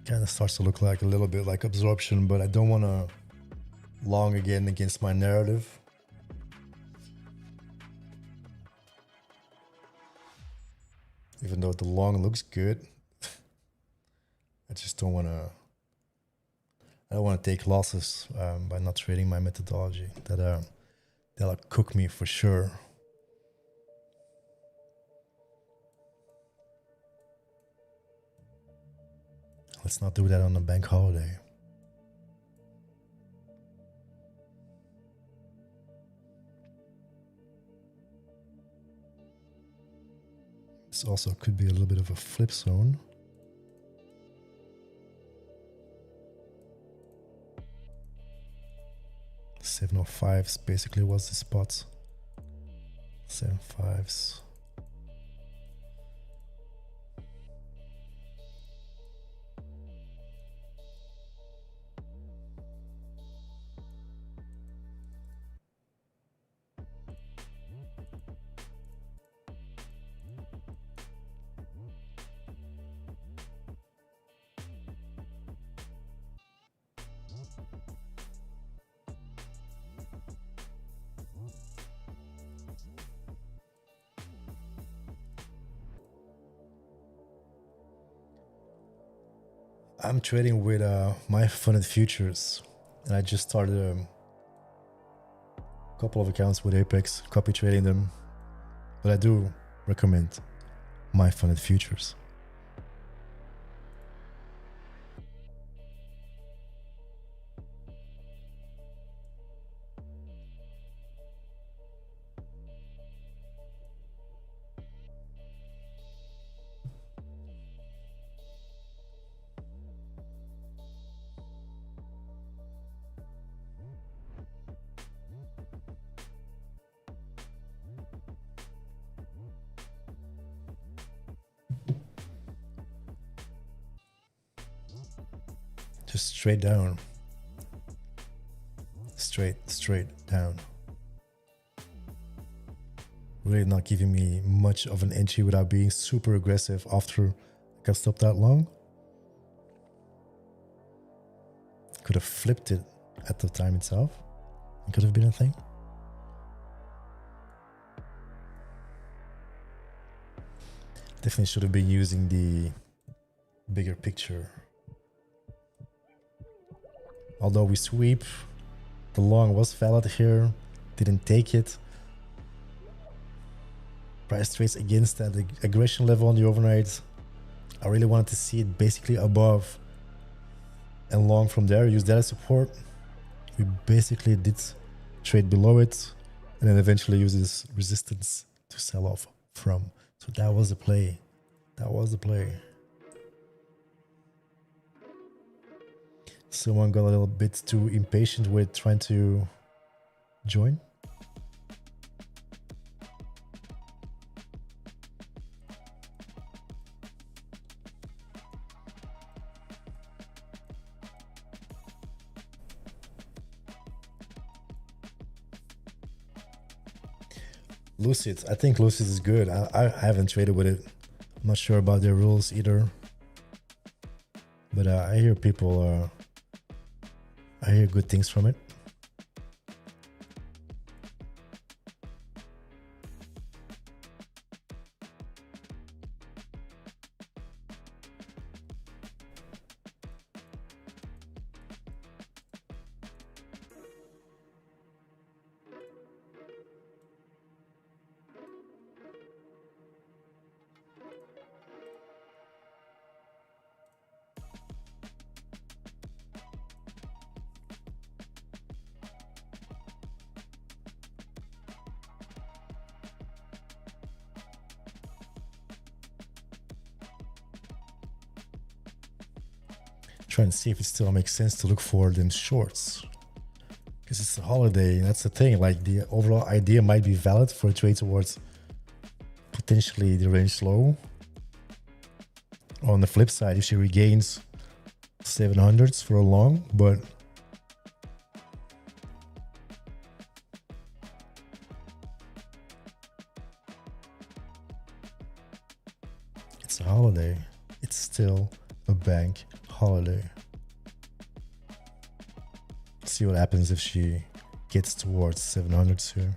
Kind of starts to look like a little bit like absorption, but I don't want to long again against my narrative. Even though the long looks good, I just don't want to. I don't want to take losses by not trading my methodology. That'll cook me for sure. Let's not do that on a bank holiday. This also could be a little bit of a flip zone. $7.05s basically was the spot. 7.5s. I'm trading with my funded futures, and I just started a couple of accounts with Apex, copy trading them, but I do recommend my funded futures. Just straight down. Straight down. Really not giving me much of an entry without being super aggressive after I got stopped that long. Could have flipped it at the time itself. It could have been a thing. Definitely should have been using the bigger picture. Although we sweep, the long was valid here, didn't take it. price trades against that aggression level on the overnight. I really wanted to see it basically above and long from there, use that as support. We basically did trade below it and then eventually use this resistance to sell off from. So that was the play. That was the play. Someone got a little bit too impatient with trying to join. Lucid, I think Lucid is good. I haven't traded with it. I'm not sure about their rules either. But I hear people, I hear good things from it. Trying to see if it still makes sense to look for them shorts, because it's a holiday and that's the thing. Like, the overall idea might be valid for a trade towards potentially the range low. On the flip side, if she regains 700s for a long, but it's a holiday. It's still a bank holiday. See what happens if she gets towards 700s here.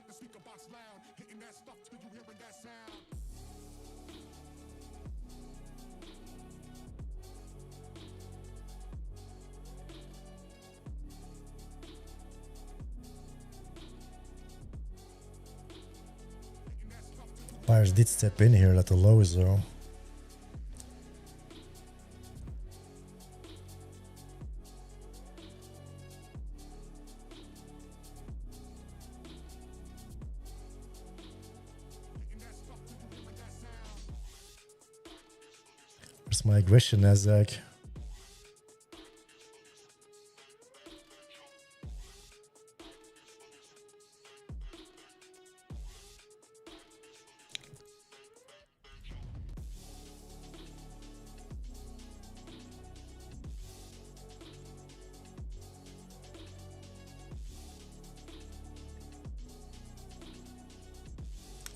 Speaker box loud, hitting that stuff till you hearing that sound. Buyers did step in here at the lows though. Where's my aggression, Nasdaq?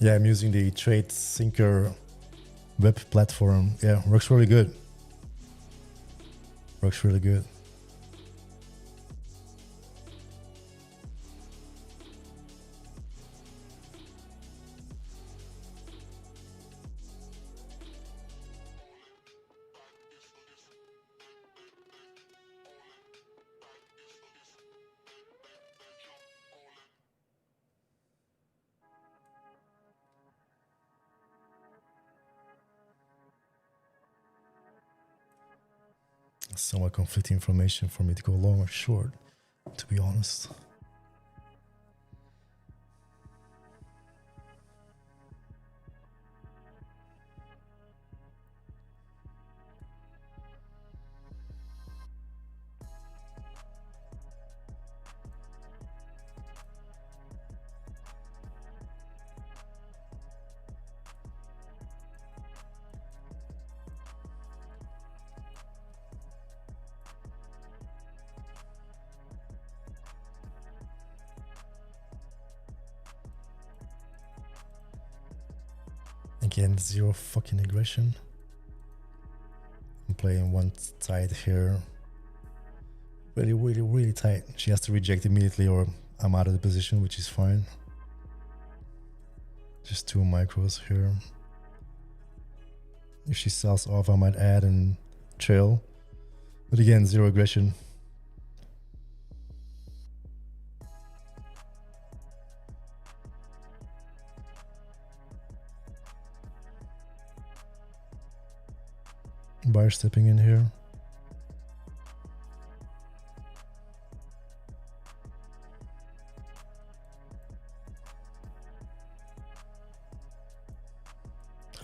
Yeah, I'm using the Trade Syncer web platform. Yeah, works really good. Works really good. Somewhat conflicting information for me to go long or short, to be honest. Again, zero fucking aggression. playing one side here. Really, really, really tight. She has to reject immediately or I'm out of the position, which is fine. Just 2 micros here. If she sells off, I might add and trail. But again, 0 aggression. Buyer stepping in here.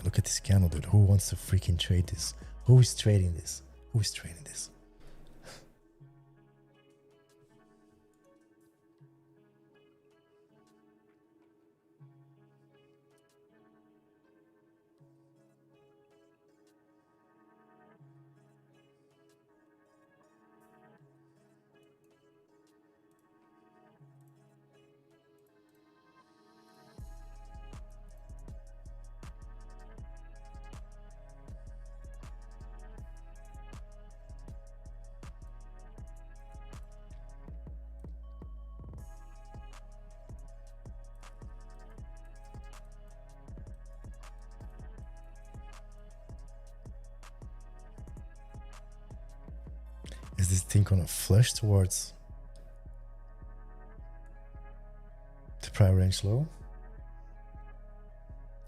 Look at this candle, dude. Who wants to freaking trade this? Who is trading this? Who is trading this? Is this thing gonna flush towards the prior range low?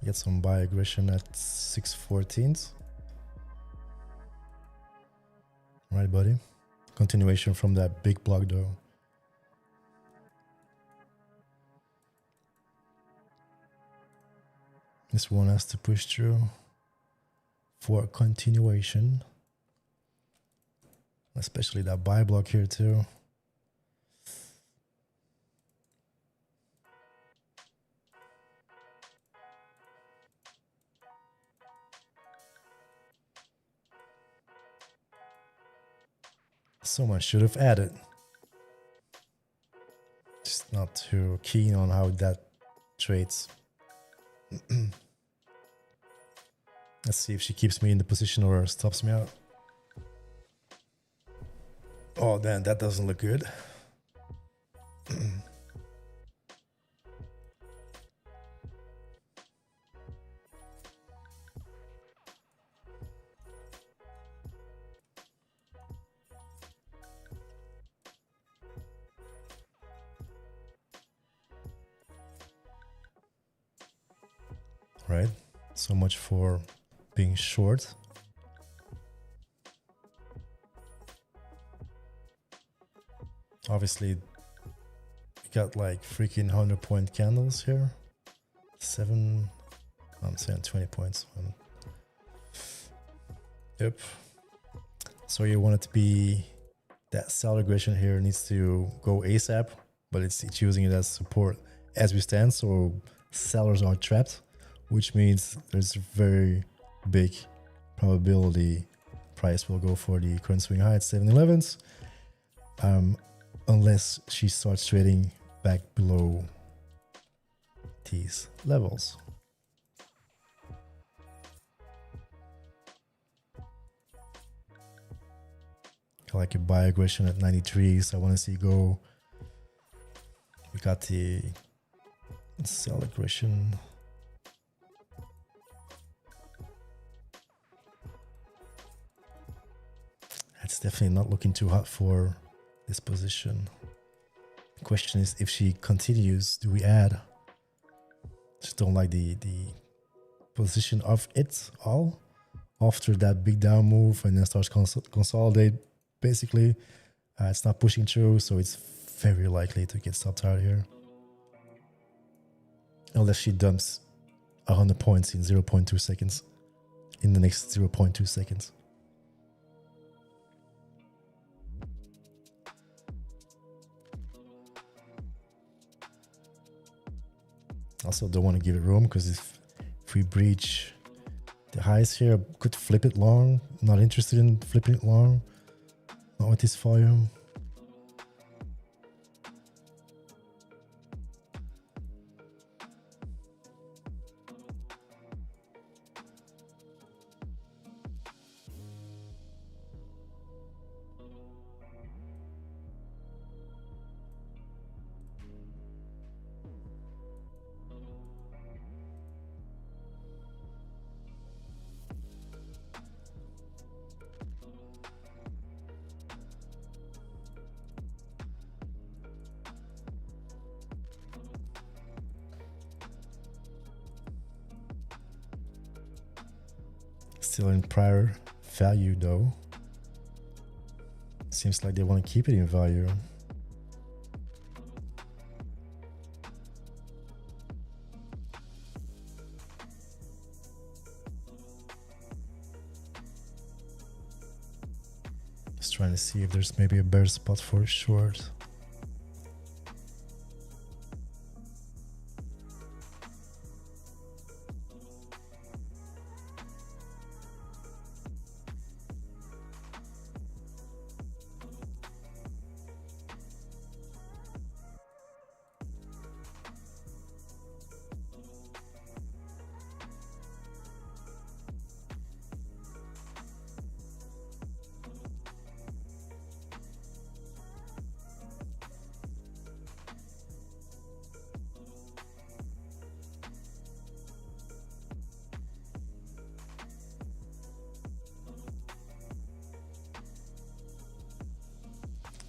Get some buy aggression at 6/14. Right, buddy. Continuation from that big block though. This one has to push through for a continuation. Especially that buy block here too. Someone should have added. Just not too keen on how that trades. Let's see if she keeps me in the position or stops me out. Oh, damn, that doesn't look good. Right, so much for being short. Obviously, we got like freaking 100-point candles here. 7, I'm saying 20 points. Yep. So you want it to be that sell aggression here needs to go ASAP, but it's using it as support as we stand. So sellers are trapped, which means there's a very big probability price will go for the current swing high at 7/11s. Unless she starts trading back below these levels. I like a buy aggression at 93, so I want to see go. We got the sell aggression. That's definitely not looking too hot for this position. The question is, if she continues, do we add? Just don't like the position of it all after that big down move and then starts consolidate. Basically, it's not pushing through, so it's very likely to get stopped out here, unless she dumps 100 points in 0.2 seconds. In the next 0.2 seconds. Also don't want to give it room, because if we breach the highs here, could flip it long. Not interested in flipping it long. Not with this volume. Still in prior value though. Seems like they want to keep it in value. Just trying to see if there's maybe a better spot for a short.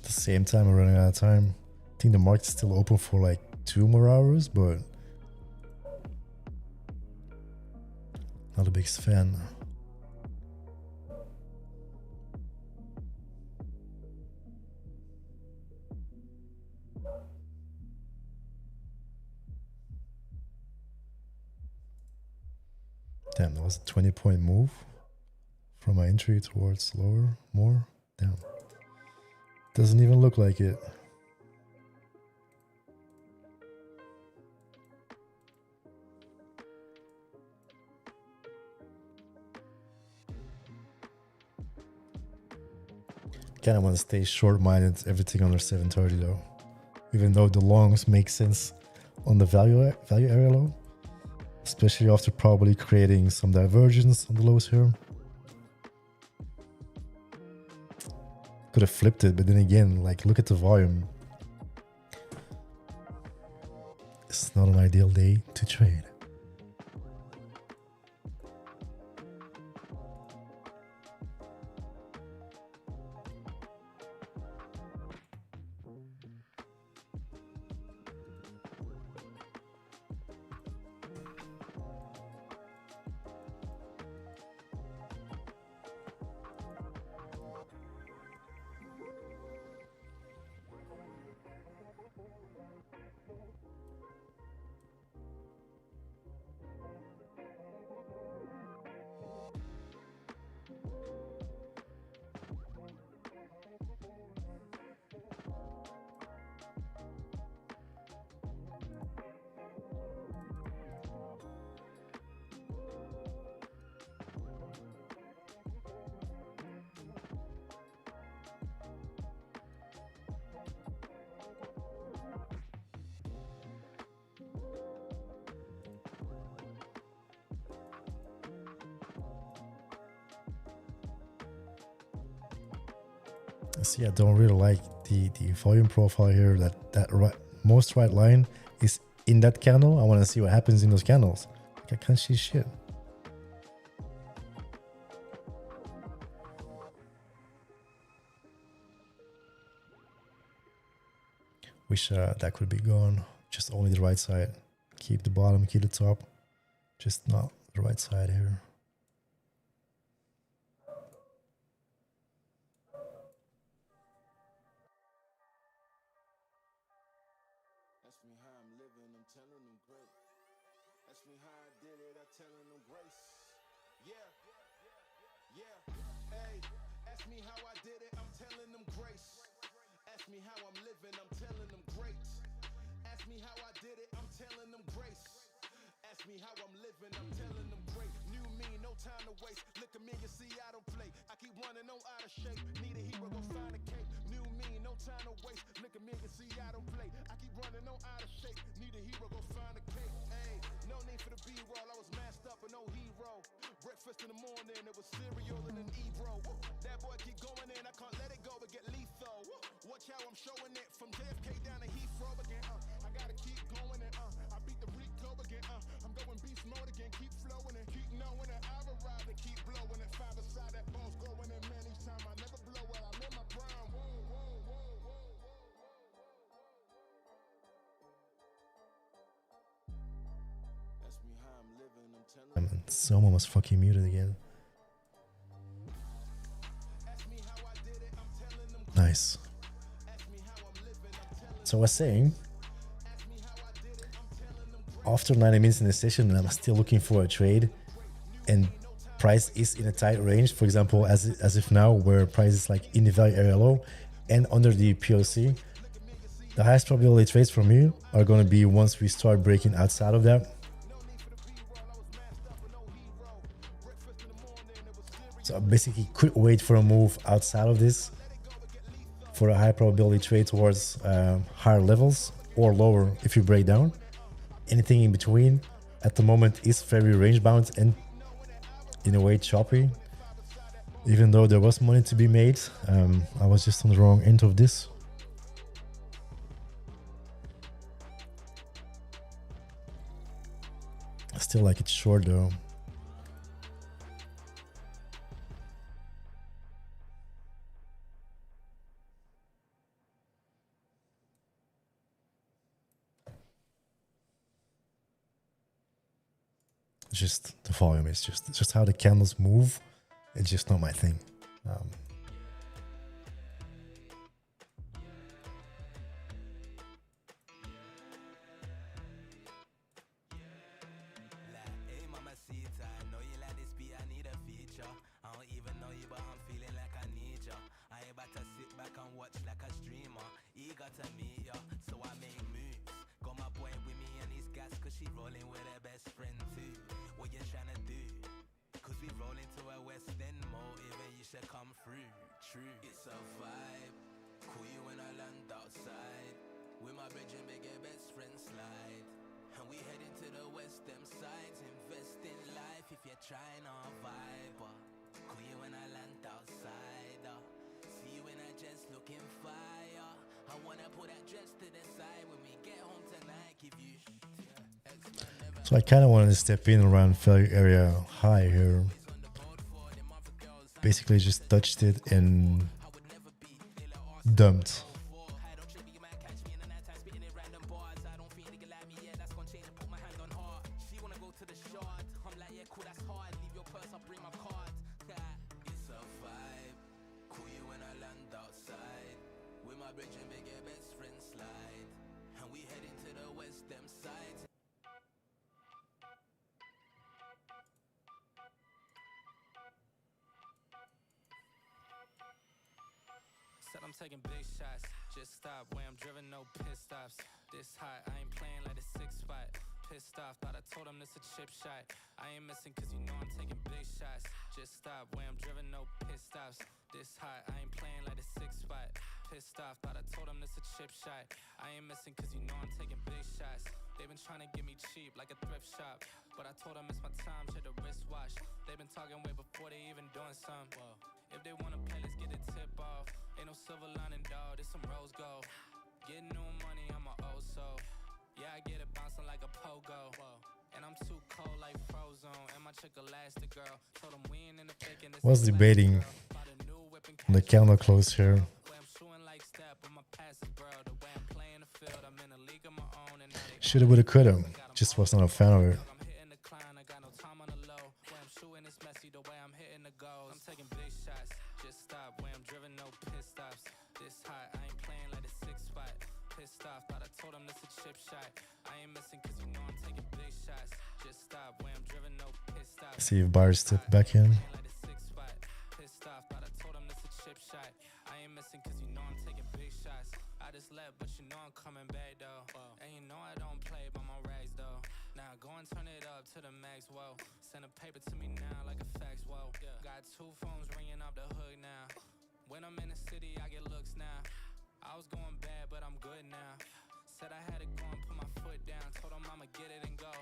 At the same time, we're running out of time. I think the market's still open for like 2 more hours, but not a big fan. Damn, that was a 20-point move from my entry towards lower, more. Damn. Doesn't even look like it. Kind of want to stay short-minded, everything under 730 though. Even though the longs make sense on the value area low. Especially after probably creating some divergence on the lows here. Could have flipped it, but then again, like, look at the volume. It's not an ideal day to trade. See, I don't really like the volume profile here. That most right line is in that candle. I want to see what happens in those candles. Like, I can't see shit. Wish that could be gone. Just only the right side. Keep the bottom, keep the top. Just not the right side here. Ask me how I'm living, I'm telling them great. Ask me how I did it, I'm telling them grace. Yeah, hey, ask me how I did it, I'm telling them grace. Ask me how I'm living, I'm telling them great. Ask me how I did it, I'm telling them grace. Ask me how I'm living, I'm telling them great. New me, no time to waste. Look at me, you see I don't play. I keep running on out of shape. Need a hero, go find a cape. New me, no time to waste. Look at me, you see I don't play. I keep running on out of shape. Need a hero, go find a cape. Hey, no need for the B-roll. I was masked up with no hero. Breakfast in the morning, it was cereal and an E-bro. That boy keep going in, I can't let it go but get lethal. Watch how I'm showing it from JFK down to Heathrow again. I gotta keep going and I beat the Rico again. I'm going beast mode again, keep flowing and keep knowing that I've arrived and keep blowing it. 5 aside that ball's going in man each time. I never blow it, I'm in my prime. Ask me how I'm living, I'm telling Someone was fucking muted again. Nice. So I was saying, after 90 minutes in the session and I'm still looking for a trade and price is in a tight range, for example, as if now where price is like in the value area low and under the POC, the highest probability trades for me are going to be once we start breaking outside of that. So I basically could wait for a move outside of this for a high probability trade towards higher levels or lower if you break down. Anything in between at the moment is very range bound and in a way choppy. Even though there was money to be made, I was just on the wrong end of this. I still like it short though. Just the volume is just how the candles move. It's just not my thing. It's a vibe. Call you when I land outside. With my bridge and big best friend slide. And we heading to the west, them sides. Invest in life if you're trying to vibe. Call you when I land outside. See you when I just looking fire. I wanna put that dress to the side when we get home tonight. Give you so I kind of wanted to step in around failure area high here. Basically just touched it and dumped. Said I'm taking big shots, just stop where I'm driven, no pit stops. This hot, I ain't playing like a 6-spot. Pissed off, thought I told him this a chip shot. I ain't missing cause you know I'm taking big shots. Just stop where I'm driven, no pit stops. This hot, I ain't playing like a 6-spot. Pissed off, thought I told him this a chip shot. I ain't missing cause you know I'm taking big shots. They've been trying to get me cheap like a thrift shop, but I told them it's my time, shit a wristwatch. They've been talking way before they even doing something. Whoa. If they wanna play, let's get a tip off. Ain't no silver lining, dawg, this some rose gold. Getting new money, I'm a old soul. Yeah, I get it bouncing like a pogo. Whoa. And I'm too cold like Frozone. And my chick elastic girl. Told them we ain't in the faking. Was debating on the candle close here. Shoulda, woulda, coulda. Just was not a fan of it. See if buyers step back in. I just left, but you know I'm coming back though. And you know I don't play by my rags though. Now go and turn it up to the max, whoa. Send a paper to me now like a fax, whoa. Got 2 phones ringing off the hook now. When I'm in the city, I get looks now. I was going bad, but I'm good now. Said I had to go and put my foot down. Told them I'ma get it and go.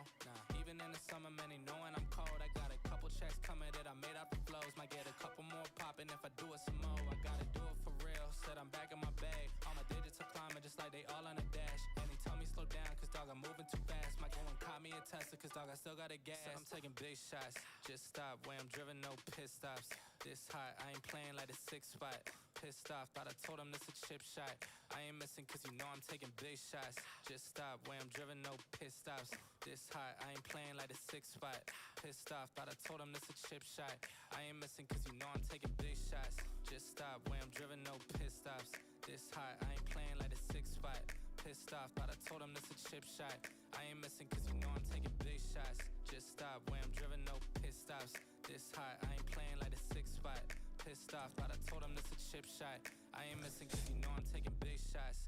Even in the summer, man, they knowing I'm cold. I got a couple checks coming that I made out the flows. Might get a couple more popping if I do it some more. I gotta do it for real. Said I'm back in my bag. All my digits are climbing just like they all on a dash. And they tell me slow down, cause dog, I'm moving too fast. Might go and call me a Tesla, cause dog, I still got a gas. Said I'm taking big shots. Just stop where I'm driven, no pit stops. This hot, I ain't playing like a 6-spot. pissed off. Thought I told him this a chip shot. I ain't missing cause you know I'm taking big shots. Just stop, way I'm driven, no pit stops. This hot, I ain't playing like a 6 spot. Pissed off, thought I told him this a chip shot. I ain't missing cause you know I'm taking big shots. Just stop, way I'm driven, no pit stops. This hot, I ain't playing like a 6 spot. Pissed off, thought I told him this a chip shot. I ain't missing cause you know I'm taking big shots. Just stop, way I'm driven, no pit stops. This hot, I ain't playing like a 6 spot. Pissed off, thought I told him this a chip shot. I ain't missing cause you know I'm taking big shots.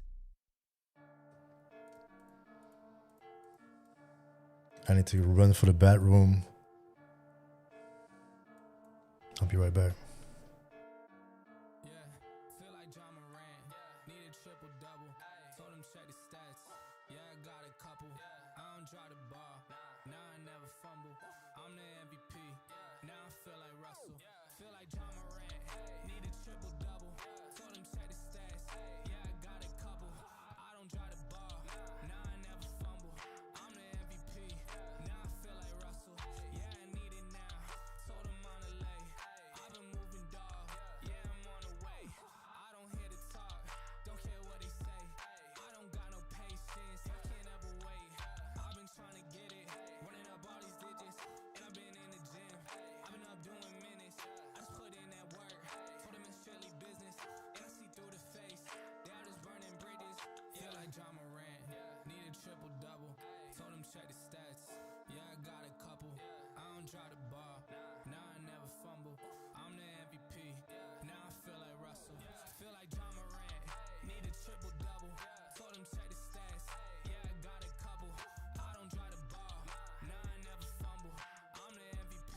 I need to run for the bathroom. I'll be right back. Yeah, feel like John Moran. Need a triple double. Told him check the stats. Yeah, I got a couple. I don't draw the ball. Now I never fumble. I'm the MVP. Now I feel like Russell. Feel like John Moran. Need a triple double. Told him check the stats. Yeah, I got a couple. I don't draw the ball. Now I never fumble. I'm the MVP. Now I feel like Russell. Yeah, I need it now. Told him on the lay. I've been moving, dog. Yeah, I'm on the way. I don't hear the talk. Don't care what they say. I don't got no patience. I can't ever wait. I've been trying to get it. Running up all these digits. And I've been in the gym. I've been up doing minutes. I just put in that work. Told them it's strictly business. And I see through the face. They all just burning bridges. Feel like John Moran. Need a triple double. Told him check the stats. Yeah, I got a couple. I don't draw the ball. Now I never fumble. I'm the MVP. Now I feel like Russell. Feel like John Moran. Need a triple double. Told him check the stats. Yeah, I got a couple. I don't draw the ball. Now I never fumble. I'm the MVP.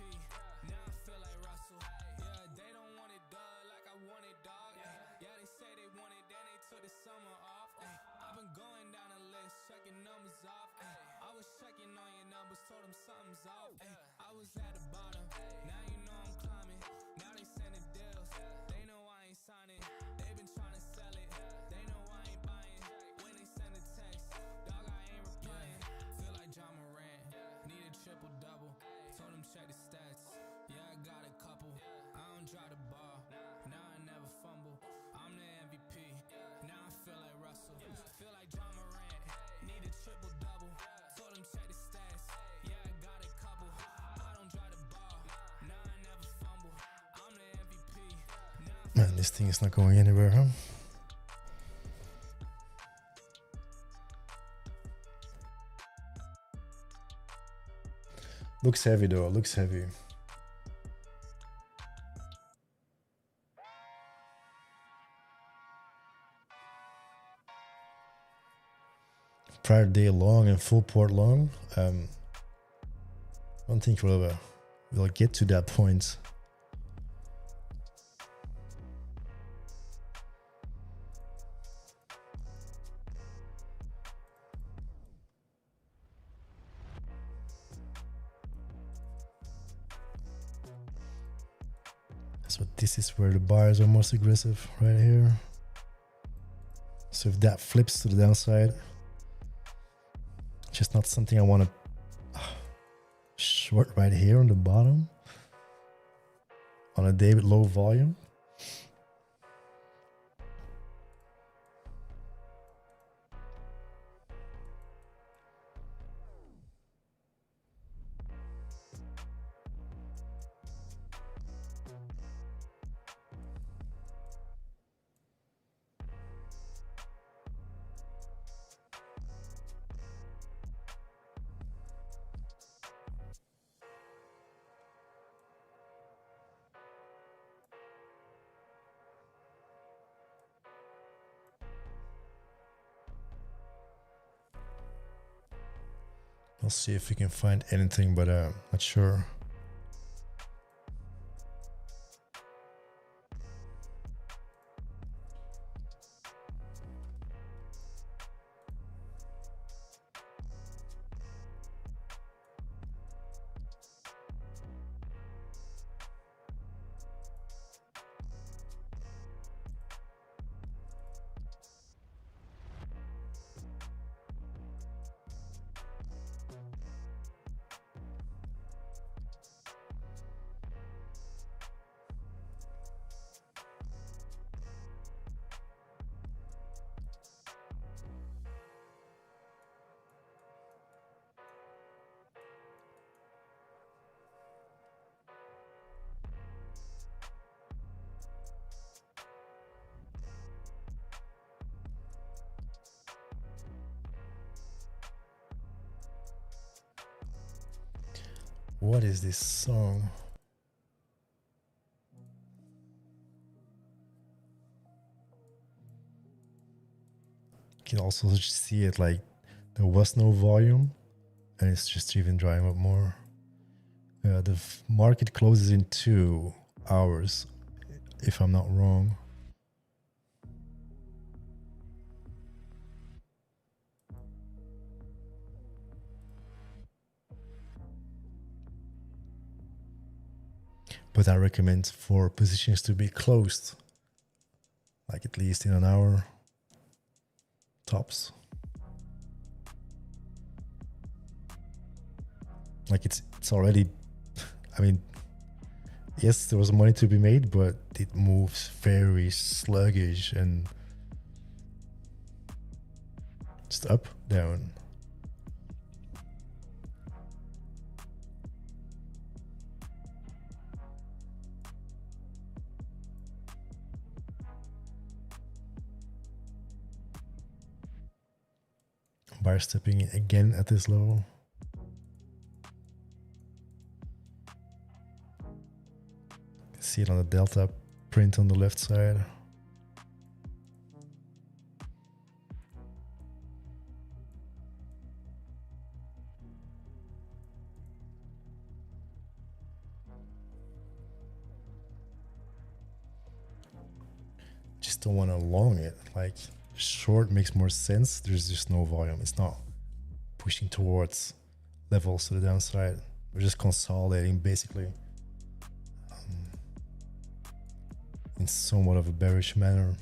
Now I feel like Russell. Yeah, they don't want it, dog, like I want it, dog. Yeah, they say they want it, then they took the summer off. I've been going down the list, checking numbers off. I was checking on your numbers, told them something's off. I was at the bottom, now you know I'm climbing. Now they sending deals, they know I ain't signing. They been trying to sell it, they know I ain't buying. When they send a text, dog, I ain't replying. Feel like John Moran, need a triple double. Told him check the stats, yeah, I got a couple. I don't draw the ball, now I never fumble. I'm the MVP, now I feel like Russell. Feel like John Moran, need a triple double. Told him check the stats, yeah, I got a couple. I don't draw the ball, now I never fumble. I'm the MVP, now I Man, this thing is not going anywhere, huh? Looks heavy though, looks heavy. Prior day long and full port long. I don't think we'll get to that point. So this is where the buyers are most aggressive, right here. So if that flips to the downside, just not something I want to short right here on the bottom on a day with low volume. I'll see if we can find anything, but not sure. What is this song? You can also see it like there was no volume and it's just even drying up more. The market closes in 2 hours, if I'm not wrong. But I recommend for positions to be closed, like at least in an hour, tops. Like it's already, I mean, yes, there was money to be made, but it moves very sluggish and just up, down. Buyer stepping in again at this level. See it on the delta print on the left side. Just don't want to long it. Like short makes more sense. There's just no volume. It's not pushing towards levels to the downside. We're just consolidating basically in somewhat of a bearish manner.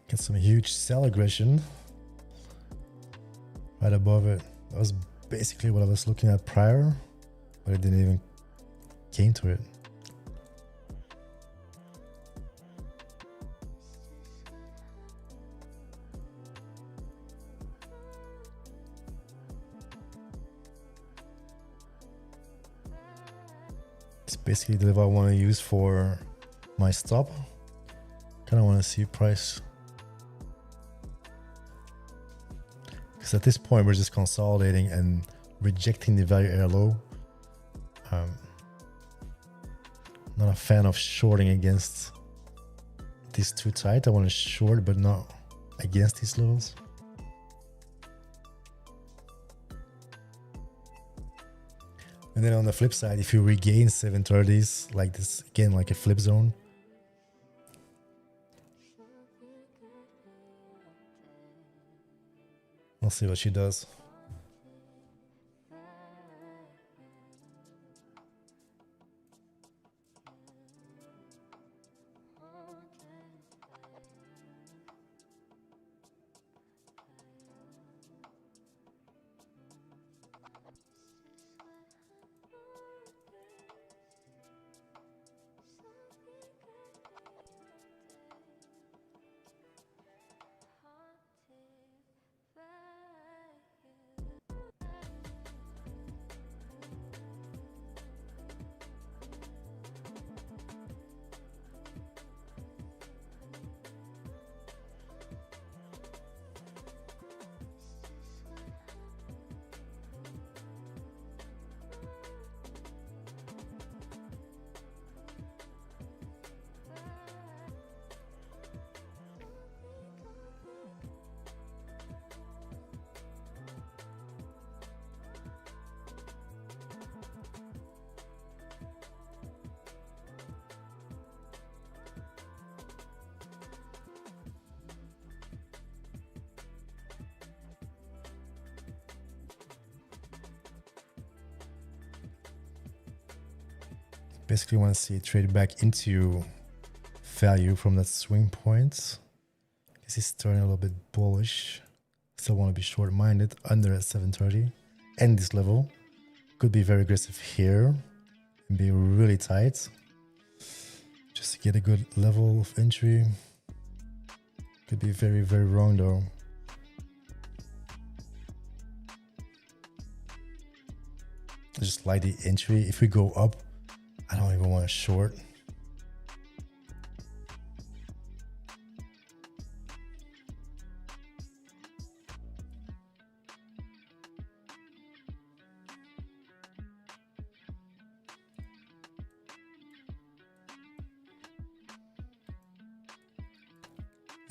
Get some huge sell aggression right above it. That was basically what I was looking at prior, but it didn't even came to it. It's basically the level I want to use for my stop. Kind of want to see price. Because at this point, we're just consolidating and rejecting the value area low. Not a fan of shorting against this too tight. I want to short, but not against these levels. And then on the flip side, if you regain 730s like this, again, like a flip zone, we'll see what she does. Basically want to see it trade back into value from that swing point. This is turning a little bit bullish. Still want to be short-minded under at 730. And this level could be very aggressive here and be really tight. Just to get a good level of entry. Could be very, very wrong though. I just like the entry. If we go up, I don't even want to short.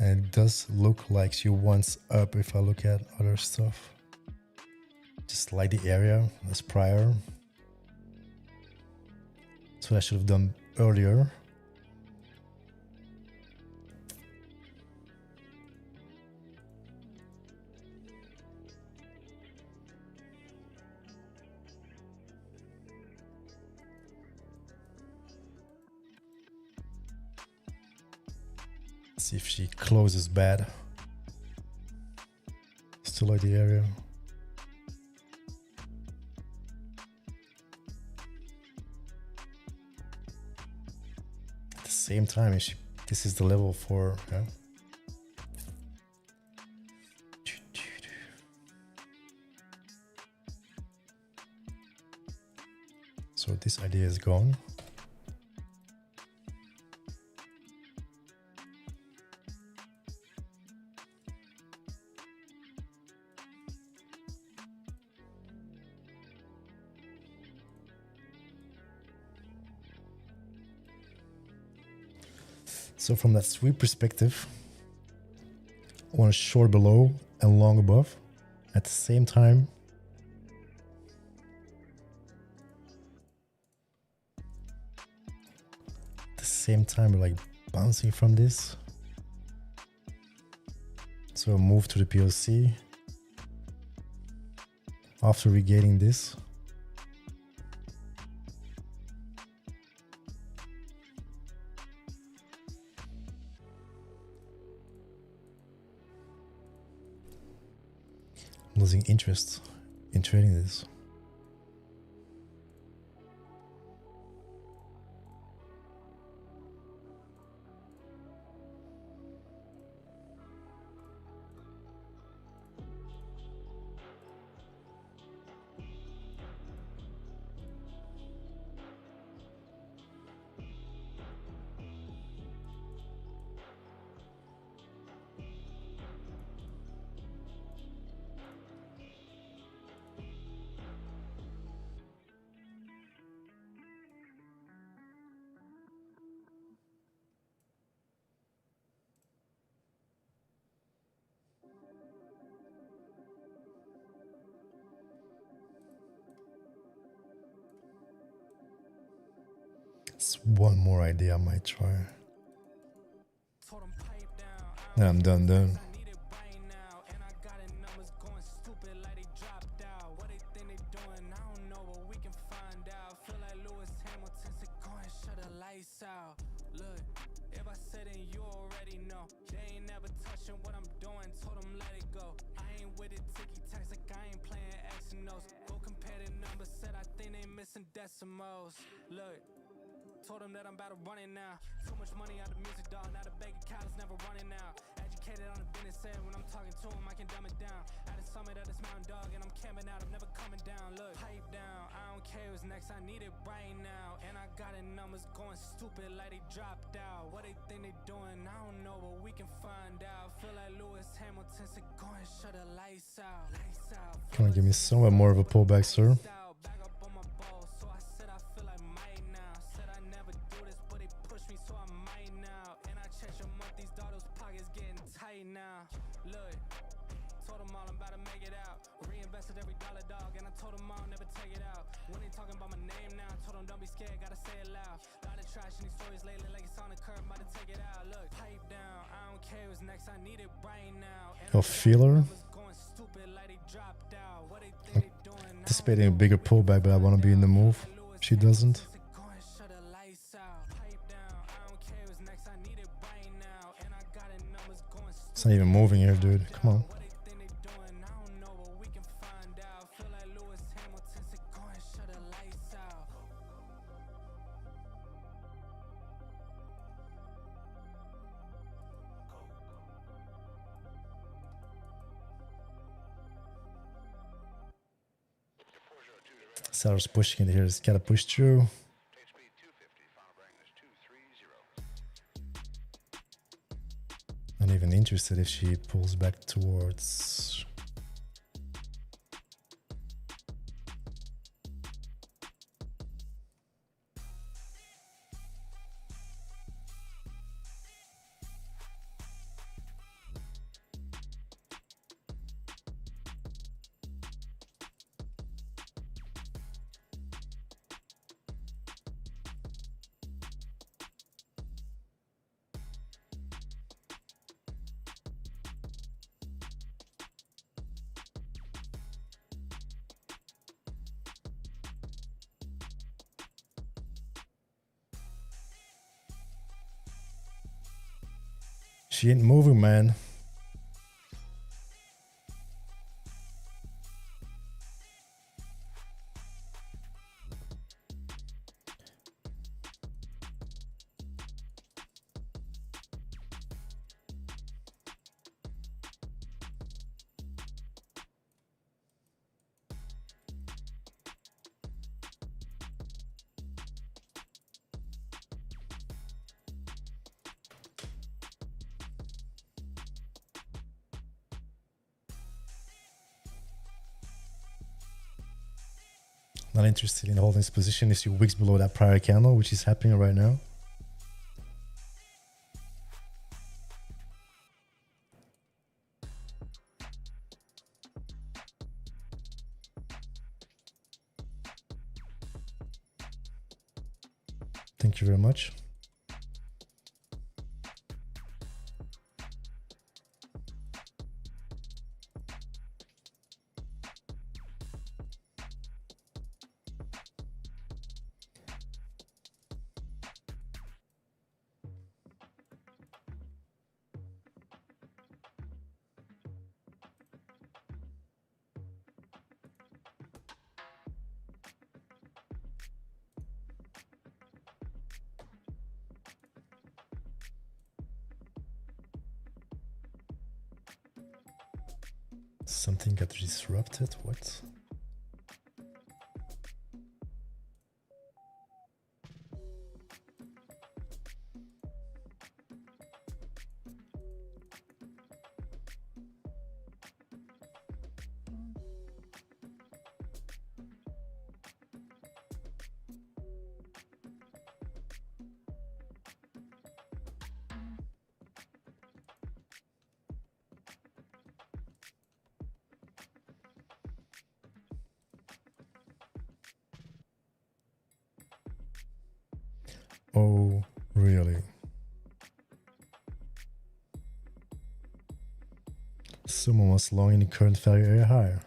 And it does look like she wants up if I look at other stuff. Just like the area as prior. That's what I should have done earlier. See if she closes bad. Still like the area. At the same time, this is the level for her. So this idea is gone. So from that sweep perspective, I want to short below and long above at the same time. At the same time, we're like bouncing from this. So move to the POC after regaining this. Losing interest in trading this. It's one more idea I might try. And I'm done. Decimals. Look, told them that I'm about to run it now. Too much money out of music, dog. Now the bank account is never running now. Educated on the business end. When I'm talking to him, I can dumb it down. At the summit of this mountain, dog, and I'm camping out. I'm never coming down. Look, pipe down. I don't care what's next. I need it right now. And I got the numbers going stupid like they dropped out. What they think they doing, I don't know, but we can find out. Feel like Lewis Hamilton said, go and shut the lights out. Lights out. Come on, give me somewhat more of a pullback, sir. A feeler. I'm anticipating a bigger pullback, but I want to be in the move. She doesn't. It's not even moving here, dude. Come on. Seller's pushing it here. It's gotta push through. Not even interested if she pulls back towards. She ain't moving, man. Not interested in holding this position. Is you wicks below that prior candle, which is happening right now. Thank you very much. Something got disrupted. What? Oh, really? Someone was long in the current value area higher.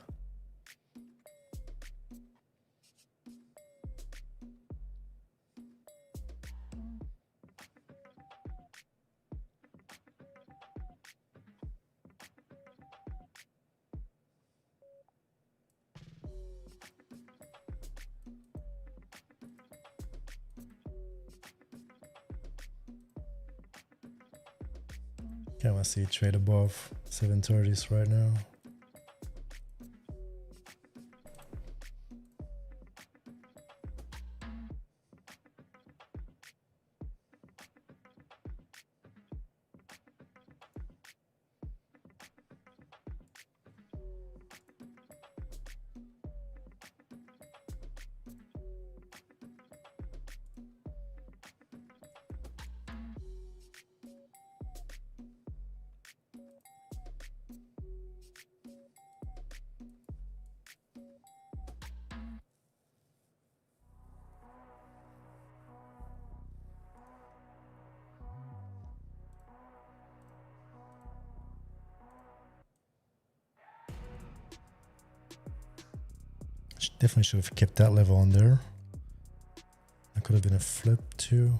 Can't I see trade above 730s right now? Definitely should have kept that level on there. That could have been a flip too.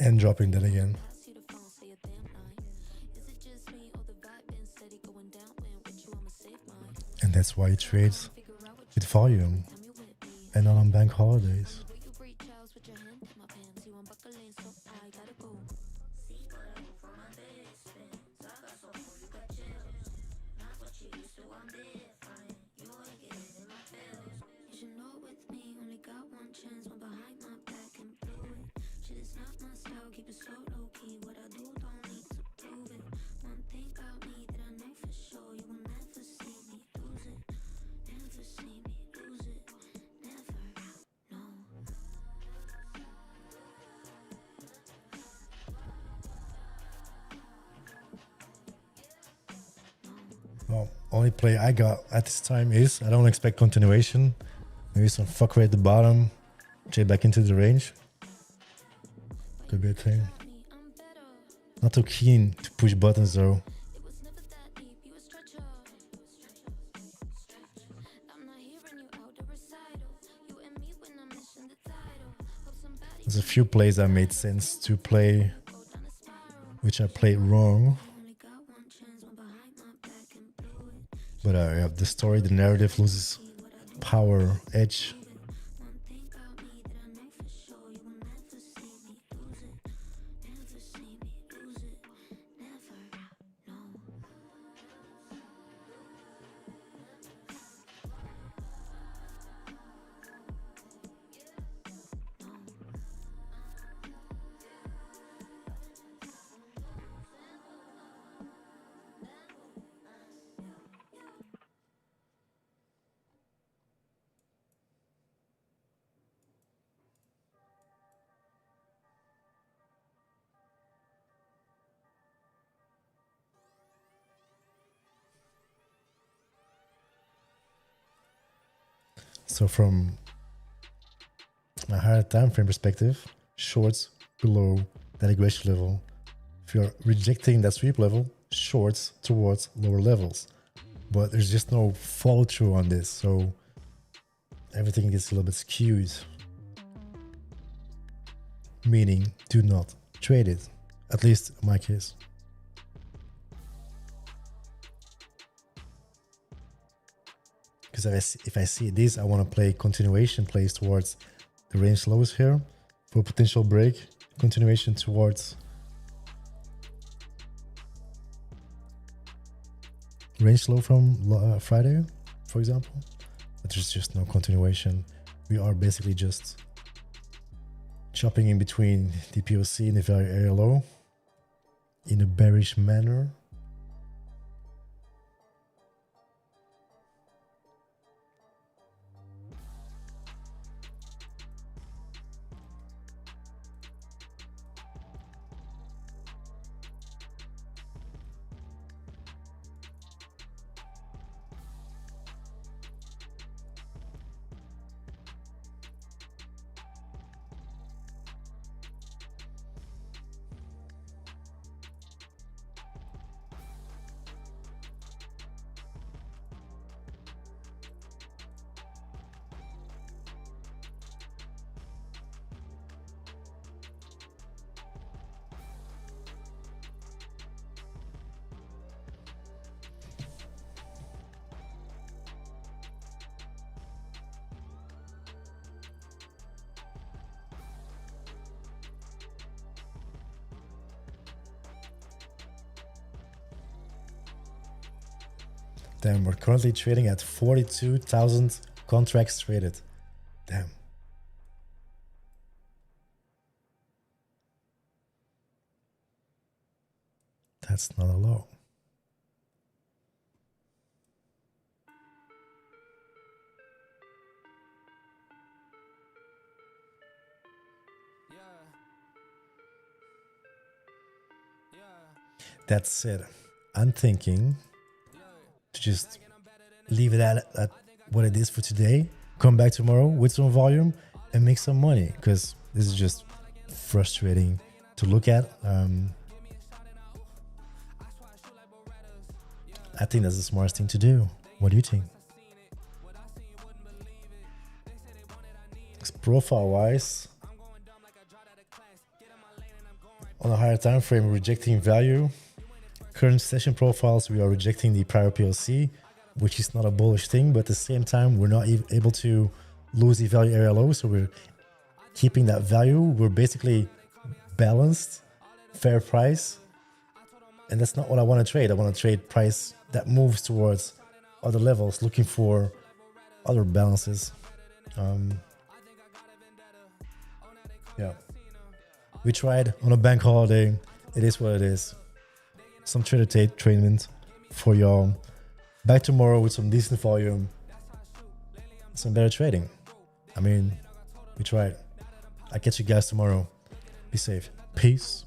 and dropping that again. And that's why he trades with volume and not on bank holidays. Well, only play I got at this time is I don't expect continuation. Maybe some fuckery at the bottom. Trade back into the range. Could be a thing. Not too keen to push buttons though. There's a few plays that made sense to play, which I played wrong. But yeah, the story, the narrative loses power, edge. So from a higher time frame perspective, shorts below that aggression level. If you're rejecting that sweep level, shorts towards lower levels. But there's just no follow through on this, so everything gets a little bit skewed. Meaning, do not trade it. At least in my case. Because if I see this, I want to play continuation plays towards the range lows here for a potential break. Continuation towards range low from Friday, for example. But there's just no continuation. We are basically just chopping in between the POC and the value area low in a bearish manner. Damn, we're currently trading at 42,000 contracts traded. Damn. That's not a low. That said, I'm thinking to just leave it at what it is for today, come back tomorrow with some volume and make some money, because this is just frustrating to look at. I think that's the smartest thing to do. What do you think? Profile wise, on a higher time frame, rejecting value. Current session profiles, we are rejecting the prior PLC, which is not a bullish thing, but at the same time, we're not able to lose the value area low. So we're keeping that value. We're basically balanced, fair price. And that's not what I want to trade. I want to trade price that moves towards other levels, looking for other balances. Yeah. We tried on a bank holiday. It is what it is. Some trader treatment for y'all. Back tomorrow with some decent volume, some better trading. I mean, we tried. I'll catch you guys tomorrow. Be safe. Peace.